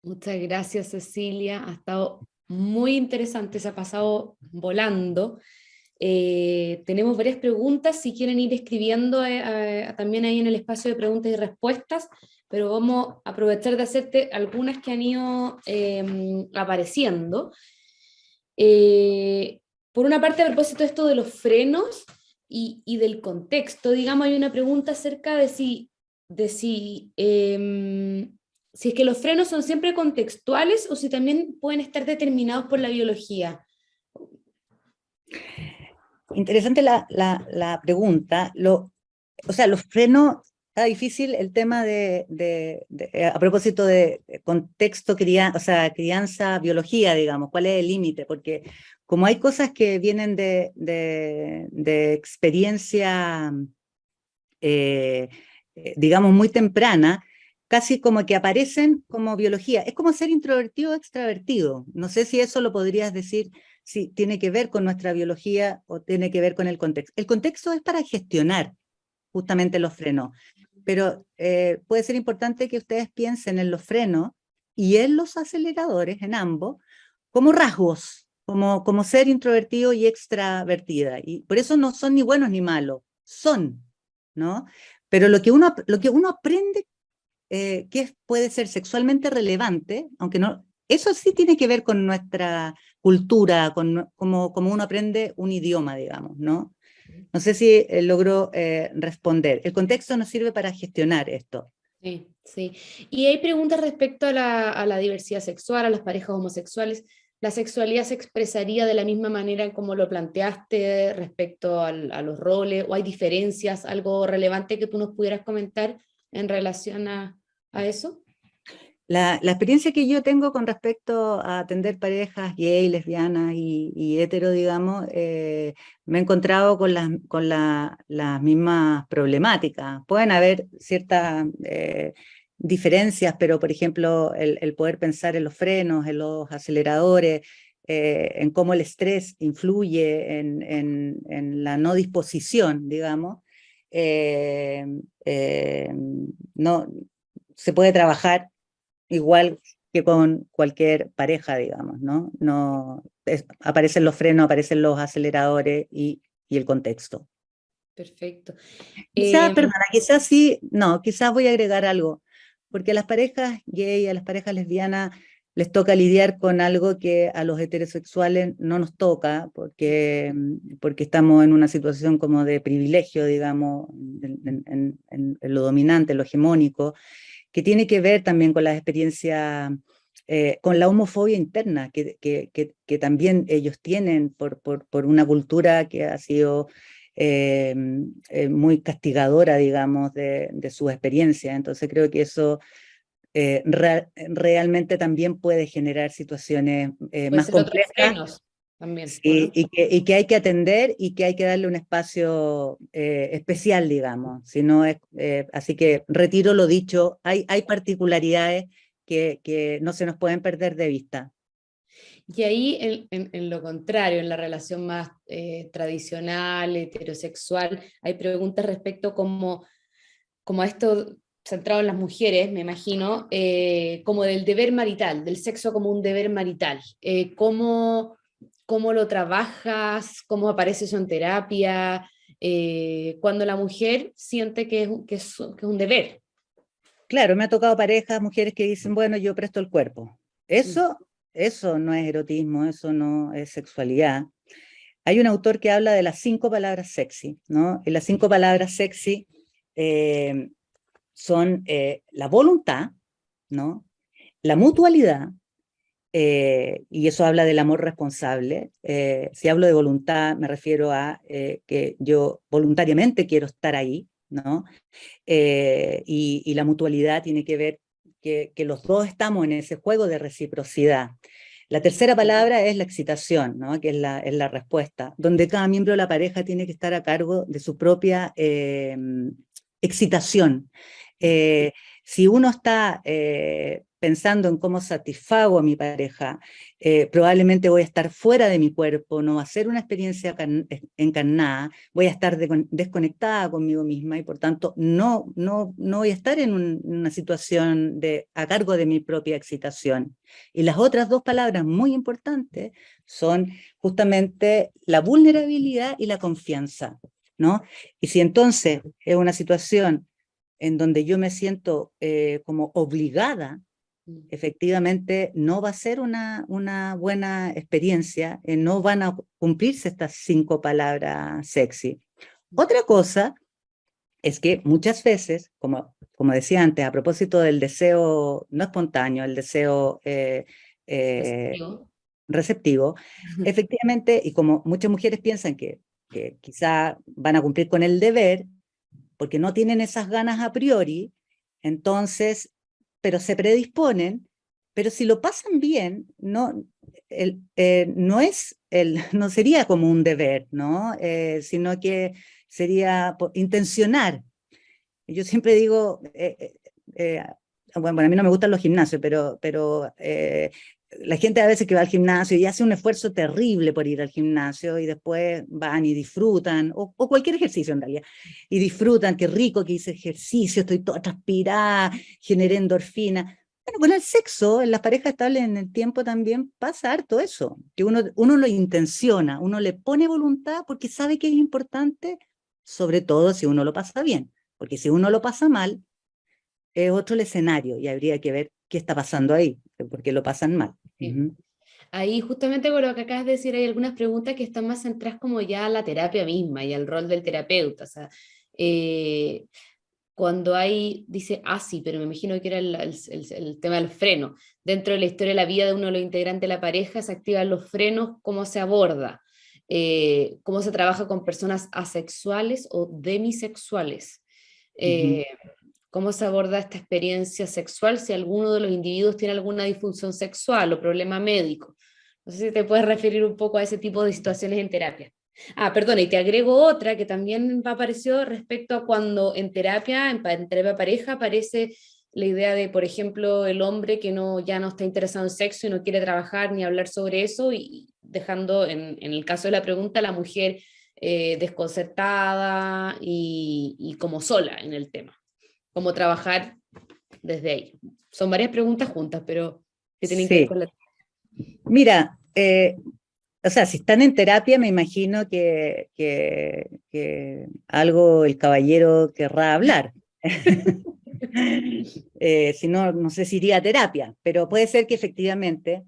Muchas gracias, Cecilia. Ha estado muy interesante, se ha pasado volando. Tenemos varias preguntas, si quieren ir escribiendo también ahí en el espacio de preguntas y respuestas, pero vamos a aprovechar de hacerte algunas que han ido apareciendo. Por una parte, a propósito de esto de los frenos y del contexto, digamos, hay una pregunta acerca si es que los frenos son siempre contextuales o si también pueden estar determinados por la biología. Interesante la pregunta. O sea, los frenos, está difícil el tema a propósito de contexto, crianza, biología, digamos, cuál es el límite, porque como hay cosas que vienen de experiencia, digamos, muy temprana, casi como que aparecen como biología. Es como ser introvertido o extravertido. No sé si eso lo podrías decir si tiene que ver con nuestra biología o tiene que ver con el contexto. El contexto es para gestionar justamente los frenos, pero puede ser importante que ustedes piensen en los frenos y en los aceleradores, en ambos, como rasgos, como ser introvertido y extravertida. Y por eso no son ni buenos ni malos, son, ¿no? Pero lo que uno aprende que puede ser sexualmente relevante, aunque no, eso sí tiene que ver con nuestra cultura, como uno aprende un idioma, digamos, ¿no? No sé si logro responder. El contexto nos sirve para gestionar esto. Sí, sí. Y hay preguntas respecto a la diversidad sexual, a las parejas homosexuales. ¿La sexualidad se expresaría de la misma manera como lo planteaste respecto a los roles? ¿O hay diferencias? ¿Algo relevante que tú nos pudieras comentar en relación a eso? La experiencia que yo tengo con respecto a atender parejas gay, lesbianas y hetero, digamos, me he encontrado con las mismas problemáticas. Pueden haber ciertas diferencias, pero por ejemplo, el poder pensar en los frenos, en los aceleradores, en cómo el estrés influye en la no disposición, digamos, eh, eh, no, se puede trabajar igual que con cualquier pareja, digamos, ¿no? No aparecen los frenos, aparecen los aceleradores y el contexto. Perfecto. Quizás, perdona, quizás sí, no, quizás voy a agregar algo, porque a las parejas gay, a las parejas lesbianas, les toca lidiar con algo que a los heterosexuales no nos toca, porque estamos en una situación como de privilegio, digamos, en lo dominante, en lo hegemónico, que tiene que ver también con las experiencias, con la homofobia interna que también ellos tienen por una cultura que ha sido eh, muy castigadora, digamos, de su experiencia. Entonces creo que eso realmente también puede generar situaciones Puede más ser otros complejas. frenos también, ¿o Sí, no? y que hay que atender y que hay que darle un espacio especial, digamos. Si no es, así que retiro lo dicho, hay particularidades que no se nos pueden perder de vista. Y ahí, en lo contrario, en la relación más tradicional, heterosexual, hay preguntas respecto como a esto centrado en las mujeres, me imagino, como del deber marital, del sexo como un deber marital. ¿Cómo lo trabajas? ¿Cómo aparece eso en terapia? Cuando la mujer siente que es un deber. Claro, me ha tocado parejas, mujeres que dicen, bueno, yo presto el cuerpo. Mm. Eso no es erotismo, eso no es sexualidad. Hay un autor que habla de las 5 palabras sexy, ¿no? Y las 5 palabras sexy eh, son la voluntad, ¿no? La mutualidad, y eso habla del amor responsable. Si hablo de voluntad, me refiero a que yo voluntariamente quiero estar ahí, ¿no? Y la mutualidad tiene que ver que los dos estamos en ese juego de reciprocidad. La tercera palabra es la excitación, ¿no? Que es la respuesta, donde cada miembro de la pareja tiene que estar a cargo de su propia excitación. Eh, si uno está pensando en cómo satisfago a mi pareja, probablemente voy a estar fuera de mi cuerpo, no va a ser una experiencia encarnada, voy a estar desconectada conmigo misma y por tanto no voy a estar en una situación a cargo de mi propia excitación. Y las otras 2 palabras muy importantes son justamente la vulnerabilidad y la confianza, ¿no? Y si entonces es una situación en donde yo me siento como obligada, efectivamente no va a ser una buena experiencia, no van a cumplirse estas 5 palabras sexy. Otra cosa es que muchas veces, como decía antes, a propósito del deseo no espontáneo, el deseo eh, Positivo. receptivo, efectivamente, y como muchas mujeres piensan que quizá van a cumplir con el deber, porque no tienen esas ganas a priori, entonces, pero se predisponen, pero si lo pasan bien, no no sería como un deber, ¿no? Sino que sería intencionar. Yo siempre digo, bueno, a mí no me gustan los gimnasios, pero la gente a veces que va al gimnasio y hace un esfuerzo terrible por ir al gimnasio y después van y disfrutan, o cualquier ejercicio en realidad, y disfrutan, qué rico que hice ejercicio, estoy toda transpirada, generé endorfina. Bueno, con el sexo, en las parejas estables en el tiempo también pasa harto eso, que uno lo intenciona, uno le pone voluntad porque sabe que es importante, sobre todo si uno lo pasa bien, porque si uno lo pasa mal, es otro el escenario y habría que ver qué está pasando ahí, por qué lo pasan mal. Sí. Ujú. Ahí justamente con lo que acabas de decir hay algunas preguntas que están más centradas como ya a la terapia misma y al rol del terapeuta. O sea, eh, cuando hay, dice sí, pero me imagino que era el tema del freno. Dentro de la historia de la vida de uno de los integrantes de la pareja se activan los frenos, cómo se aborda, cómo se trabaja con personas asexuales o demisexuales. Ujú. Eh, cómo se aborda esta experiencia sexual si alguno de los individuos tiene alguna disfunción sexual o problema médico. No sé si te puedes referir un poco a ese tipo de situaciones en terapia. Perdona, y te agrego otra que también apareció respecto a cuando en terapia, en terapia pareja, aparece la idea de, por ejemplo, el hombre que no, ya no está interesado en sexo y no quiere trabajar ni hablar sobre eso, y dejando, en el caso de la pregunta, la mujer desconcertada y como sola en el tema. Cómo trabajar desde ahí. Son varias preguntas juntas, pero que tienen que ver Sí, con la... mira, o sea, si están en terapia, me imagino que algo el caballero querrá hablar. Si no, no sé si iría a terapia, pero puede ser que efectivamente,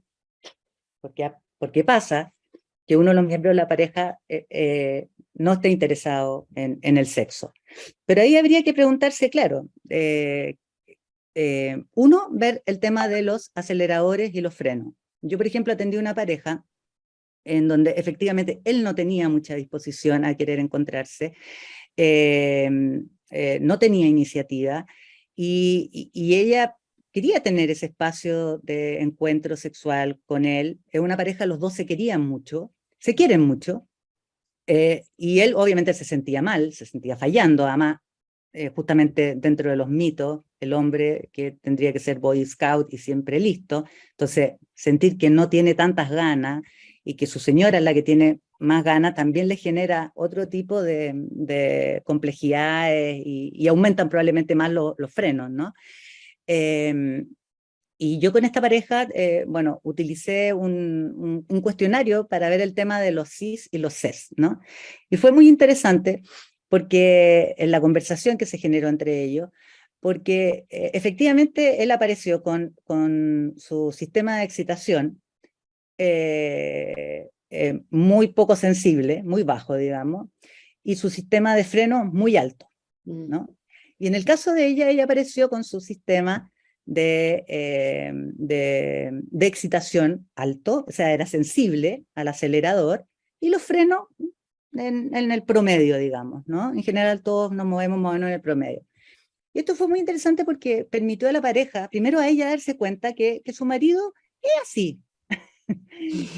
porque pasa, que uno de los miembros de la pareja no esté interesado en el sexo. Pero ahí habría que preguntarse, claro, uno, ver el tema de los aceleradores y los frenos. Yo, por ejemplo, atendí una pareja en donde efectivamente él no tenía mucha disposición a querer encontrarse, eh, no tenía iniciativa y ella quería tener ese espacio de encuentro sexual con él. Es una pareja, los dos se querían mucho, se quieren mucho, y él obviamente se sentía mal, se sentía fallando, además, justamente dentro de los mitos, el hombre que tendría que ser Boy Scout y siempre listo, entonces sentir que no tiene tantas ganas y que su señora es la que tiene más ganas, también le genera otro tipo de complejidades y aumentan probablemente más los frenos, ¿no? Eh, y yo con esta pareja, bueno, utilicé un cuestionario para ver el tema de los cis y los ces, ¿no? Y fue muy interesante porque en la conversación que se generó entre ellos, porque efectivamente él apareció con su sistema de excitación muy poco sensible, muy bajo, digamos, y su sistema de freno muy alto, Mm, ¿no? Y en el caso de ella, ella apareció con su sistema de excitación alto, o sea, era sensible al acelerador, y los frenos en el promedio, digamos, ¿no? En general todos nos movemos más o menos en el promedio. Y esto fue muy interesante porque permitió a la pareja, primero a ella darse cuenta que su marido es así,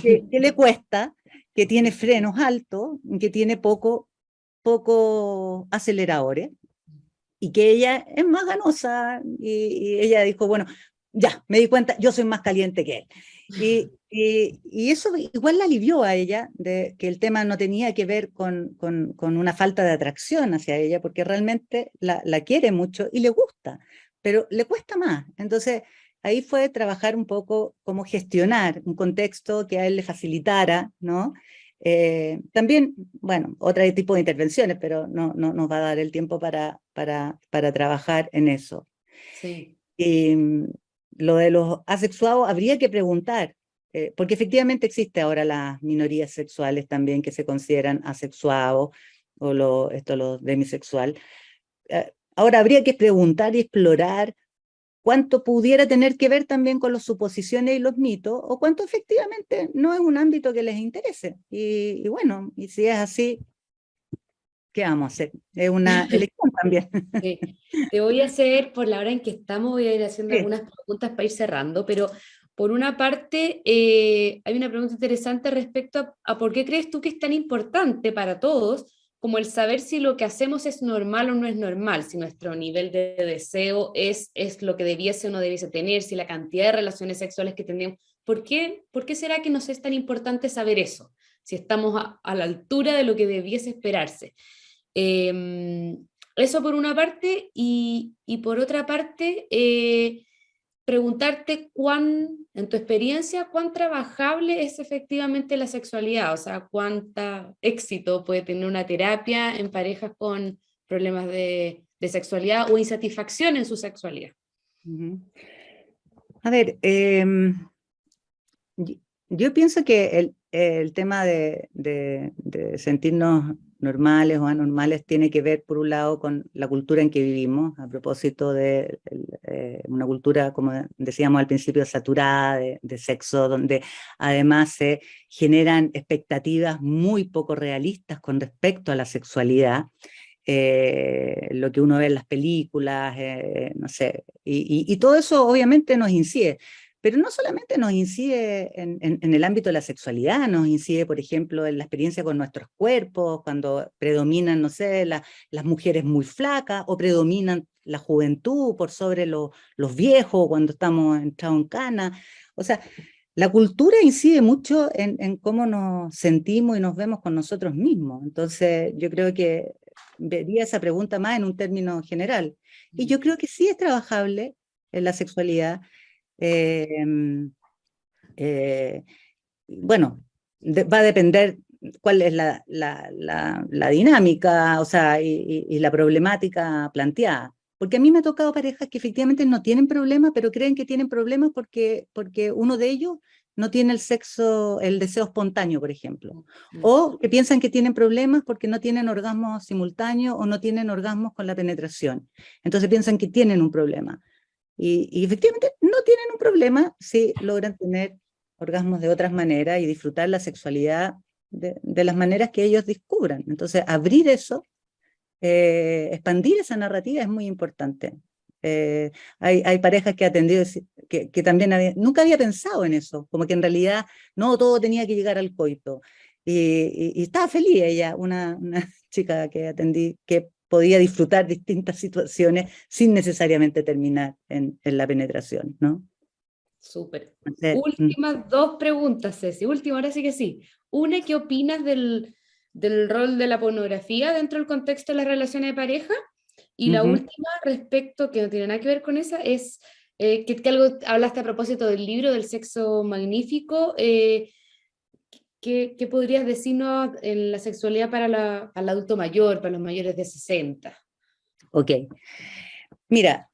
que le cuesta, que tiene frenos altos, que tiene poco aceleradores, y que ella es más ganosa, y ella dijo, bueno, ya, me di cuenta, yo soy más caliente que él. Y eso igual la alivió a ella, de que el tema no tenía que ver con una falta de atracción hacia ella, porque realmente la quiere mucho y le gusta, pero le cuesta más. Entonces, ahí fue trabajar un poco cómo gestionar un contexto que a él le facilitara, ¿no? También, bueno, otro tipo de intervenciones, pero no nos va a dar el tiempo para trabajar en eso. sí. Y lo de los asexuados habría que preguntar, porque efectivamente existe ahora las minorías sexuales también que se consideran asexuados o los demisexual. Ahora habría que preguntar y explorar cuánto pudiera tener que ver también con las suposiciones y los mitos, o cuánto efectivamente no es un ámbito que les interese. Y bueno, y si es así, ¿qué vamos a hacer? Es una elección también. Sí. Te voy a hacer, por la hora en que estamos, voy a ir haciendo Sí. algunas preguntas para ir cerrando, pero por una parte hay una pregunta interesante respecto a por qué crees tú que es tan importante para todos como el saber si lo que hacemos es normal o no es normal, si nuestro nivel de deseo es lo que debiese o no debiese tener, si la cantidad de relaciones sexuales que tenemos ¿Por qué será que nos es tan importante saber eso? Si estamos a la altura de lo que debiese esperarse. Eh, Eso por una parte, y por otra parte, preguntarte en tu experiencia, cuán trabajable es efectivamente la sexualidad, o sea, cuánto éxito puede tener una terapia en parejas con problemas de sexualidad o insatisfacción en su sexualidad. Ujú. A ver, yo pienso que el tema de sentirnos normales o anormales tiene que ver, por un lado, con la cultura en que vivimos, a propósito de una cultura, como decíamos al principio, saturada de sexo, donde además se generan expectativas muy poco realistas con respecto a la sexualidad. Lo que uno ve en las películas, no sé, y todo eso obviamente nos incide. Pero no solamente nos incide en el ámbito de la sexualidad, nos incide, por ejemplo, en la experiencia con nuestros cuerpos, cuando predominan, no sé, las mujeres muy flacas, o predominan la juventud por sobre los viejos, cuando estamos entrados en cana. O sea, la cultura incide mucho en cómo nos sentimos y nos vemos con nosotros mismos. Entonces, yo creo que vería esa pregunta más en un término general. Y yo creo que sí es trabajable en la sexualidad. Eh, eh, bueno, va a depender cuál es la dinámica, o sea, y la problemática planteada. Porque a mí me ha tocado parejas que efectivamente no tienen problemas, pero creen que tienen problemas porque uno de ellos no tiene el sexo, el deseo espontáneo, por ejemplo. O que piensan que tienen problemas porque no tienen orgasmos simultáneos o no tienen orgasmos con la penetración. Entonces piensan que tienen un problema. Y efectivamente no tienen un problema si logran tener orgasmos de otras maneras y disfrutar la sexualidad de las maneras que ellos descubran. Entonces, abrir eso, expandir esa narrativa es muy importante. Hay parejas que he atendido que también nunca había pensado en eso, como que en realidad no todo tenía que llegar al coito. Y estaba feliz ella, una chica que atendí, que podía disfrutar distintas situaciones sin necesariamente terminar en la penetración, ¿no? Súper. Entonces, Últimas dos preguntas, Ceci. Última, ahora sí que sí. Una, ¿qué opinas del rol de la pornografía dentro del contexto de las relaciones de pareja? Y la ujú. última, respecto, que no tiene nada que ver con esa, es que algo hablaste a propósito del libro del sexo magnífico. ¿Qué podrías decirnos en la sexualidad para el adulto mayor, para los mayores de 60? Ok. Mira,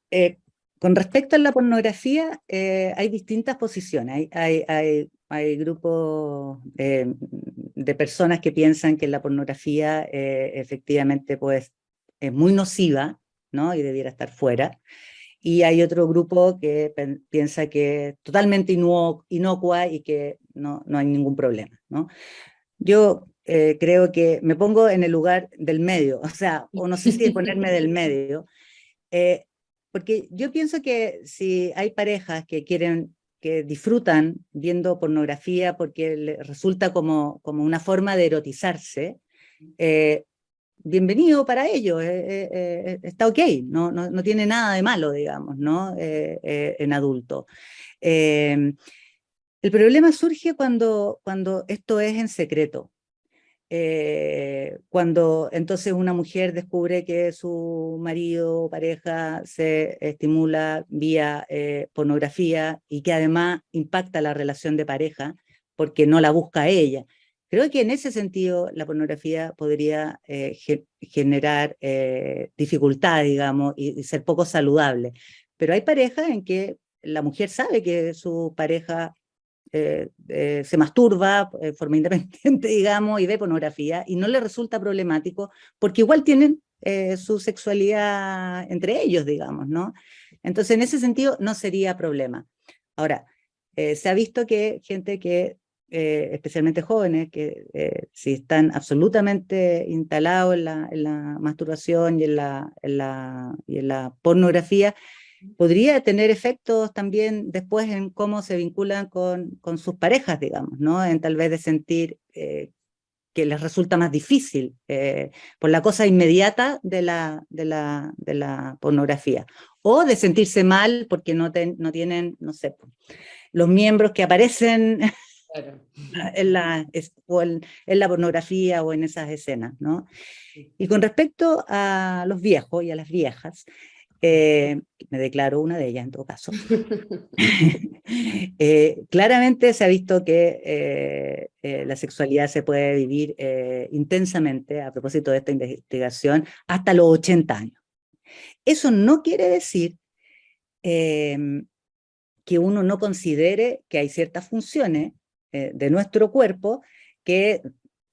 con respecto a la pornografía, hay distintas posiciones. Hay grupos de personas que piensan que la pornografía efectivamente pues, es muy nociva, ¿no? Y debiera estar fuera. Y hay otro grupo que piensa que es totalmente inocua y que no hay ningún problema, ¿no? Yo creo que me pongo en el lugar del medio, o sea, o no sé si de ponerme del medio, eh, porque yo pienso que si hay parejas que quieren, que disfrutan viendo pornografía porque les resulta como una forma de erotizarse, eh, bienvenido para ellos, está ok, no tiene nada de malo, digamos, ¿no? En adulto. Eh, el problema surge cuando esto es en secreto. Cuando entonces una mujer descubre que su marido o pareja se estimula vía pornografía y que además impacta la relación de pareja porque no la busca ella. Creo que en ese sentido la pornografía podría generar dificultad, digamos, y ser poco saludable. Pero hay parejas en que la mujer sabe que su pareja se masturba de forma independiente, digamos, y ve pornografía, y no le resulta problemático, porque igual tienen su sexualidad entre ellos, digamos, ¿no? Entonces, en ese sentido, no sería problema. Ahora, se ha visto que gente que, especialmente jóvenes, que si están absolutamente instalados en la masturbación y en la pornografía, podría tener efectos también después en cómo se vinculan con sus parejas, digamos, ¿no? En tal vez de sentir que les resulta más difícil por la cosa inmediata de la pornografía, o de sentirse mal porque no tienen, no sé, los miembros que aparecen Claro. en la pornografía o en esas escenas, ¿no? Y con respecto a los viejos y a las viejas, me declaro una de ellas en todo caso, claramente se ha visto que la sexualidad se puede vivir intensamente, a propósito de esta investigación, hasta los 80 años. Eso no quiere decir que uno no considere que hay ciertas funciones de nuestro cuerpo que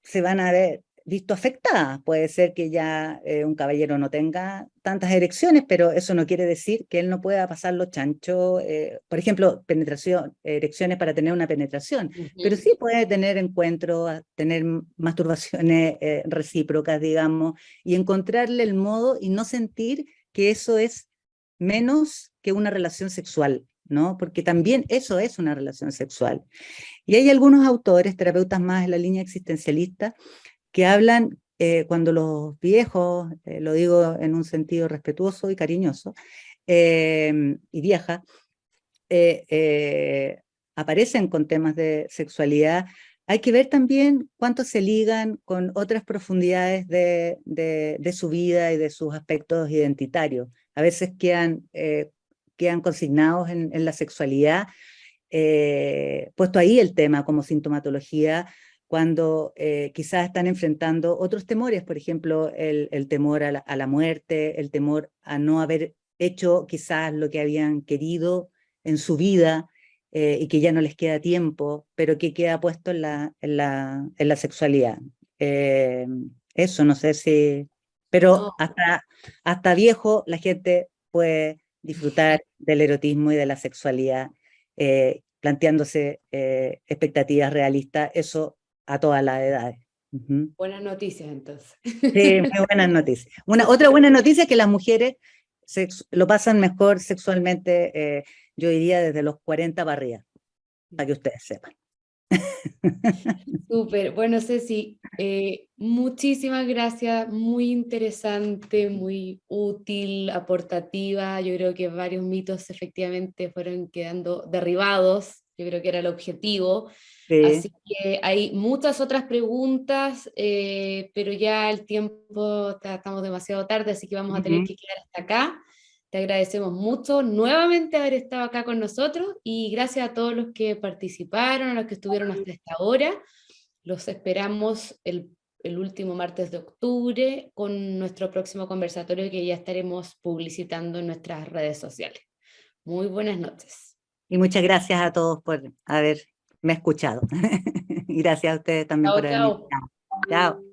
se van a ver visto afectadas. Puede ser que ya un caballero no tenga tantas erecciones, pero eso no quiere decir que él no pueda pasar los chanchos, por ejemplo, erecciones para tener una penetración, pero sí puede tener encuentros, tener masturbaciones recíprocas, digamos, y encontrarle el modo y no sentir que eso es menos que una relación sexual, ¿no? Porque también eso es una relación sexual. Y hay algunos autores, terapeutas más en la línea existencialista, que hablan, cuando los viejos, lo digo en un sentido respetuoso y cariñoso, y viejas, aparecen con temas de sexualidad, hay que ver también cuánto se ligan con otras profundidades de su vida y de sus aspectos identitarios. A veces quedan consignados en la sexualidad, puesto ahí el tema como sintomatología, cuando quizás están enfrentando otros temores, por ejemplo, el temor a la muerte, el temor a no haber hecho quizás lo que habían querido en su vida, y que ya no les queda tiempo, pero que queda puesto en la sexualidad. Eso, no sé si... Pero No, hasta viejo la gente puede disfrutar del erotismo y de la sexualidad, planteándose expectativas realistas, eso a todas las edades. Ujú. buenas noticias entonces. Sí, muy buenas noticias. Otra buena noticia es que las mujeres lo pasan mejor sexualmente, yo diría desde los 40 para arriba, para que ustedes sepan. Súper, bueno, Ceci, muchísimas gracias, muy interesante, muy útil, aportativa. Yo creo que varios mitos efectivamente fueron quedando derribados, yo creo que era el objetivo. Sí. Así que hay muchas otras preguntas, pero ya el tiempo, estamos demasiado tarde, así que vamos a tener Ujú. que quedar hasta acá. Te agradecemos mucho nuevamente haber estado acá con nosotros y gracias a todos los que participaron, a los que estuvieron hasta esta hora. Los esperamos el último martes de octubre con nuestro próximo conversatorio que ya estaremos publicitando en nuestras redes sociales. Muy buenas noches. Y muchas gracias a todos por haberme escuchado. Y gracias a ustedes también Chao, por haberme chao. invitado. Chao.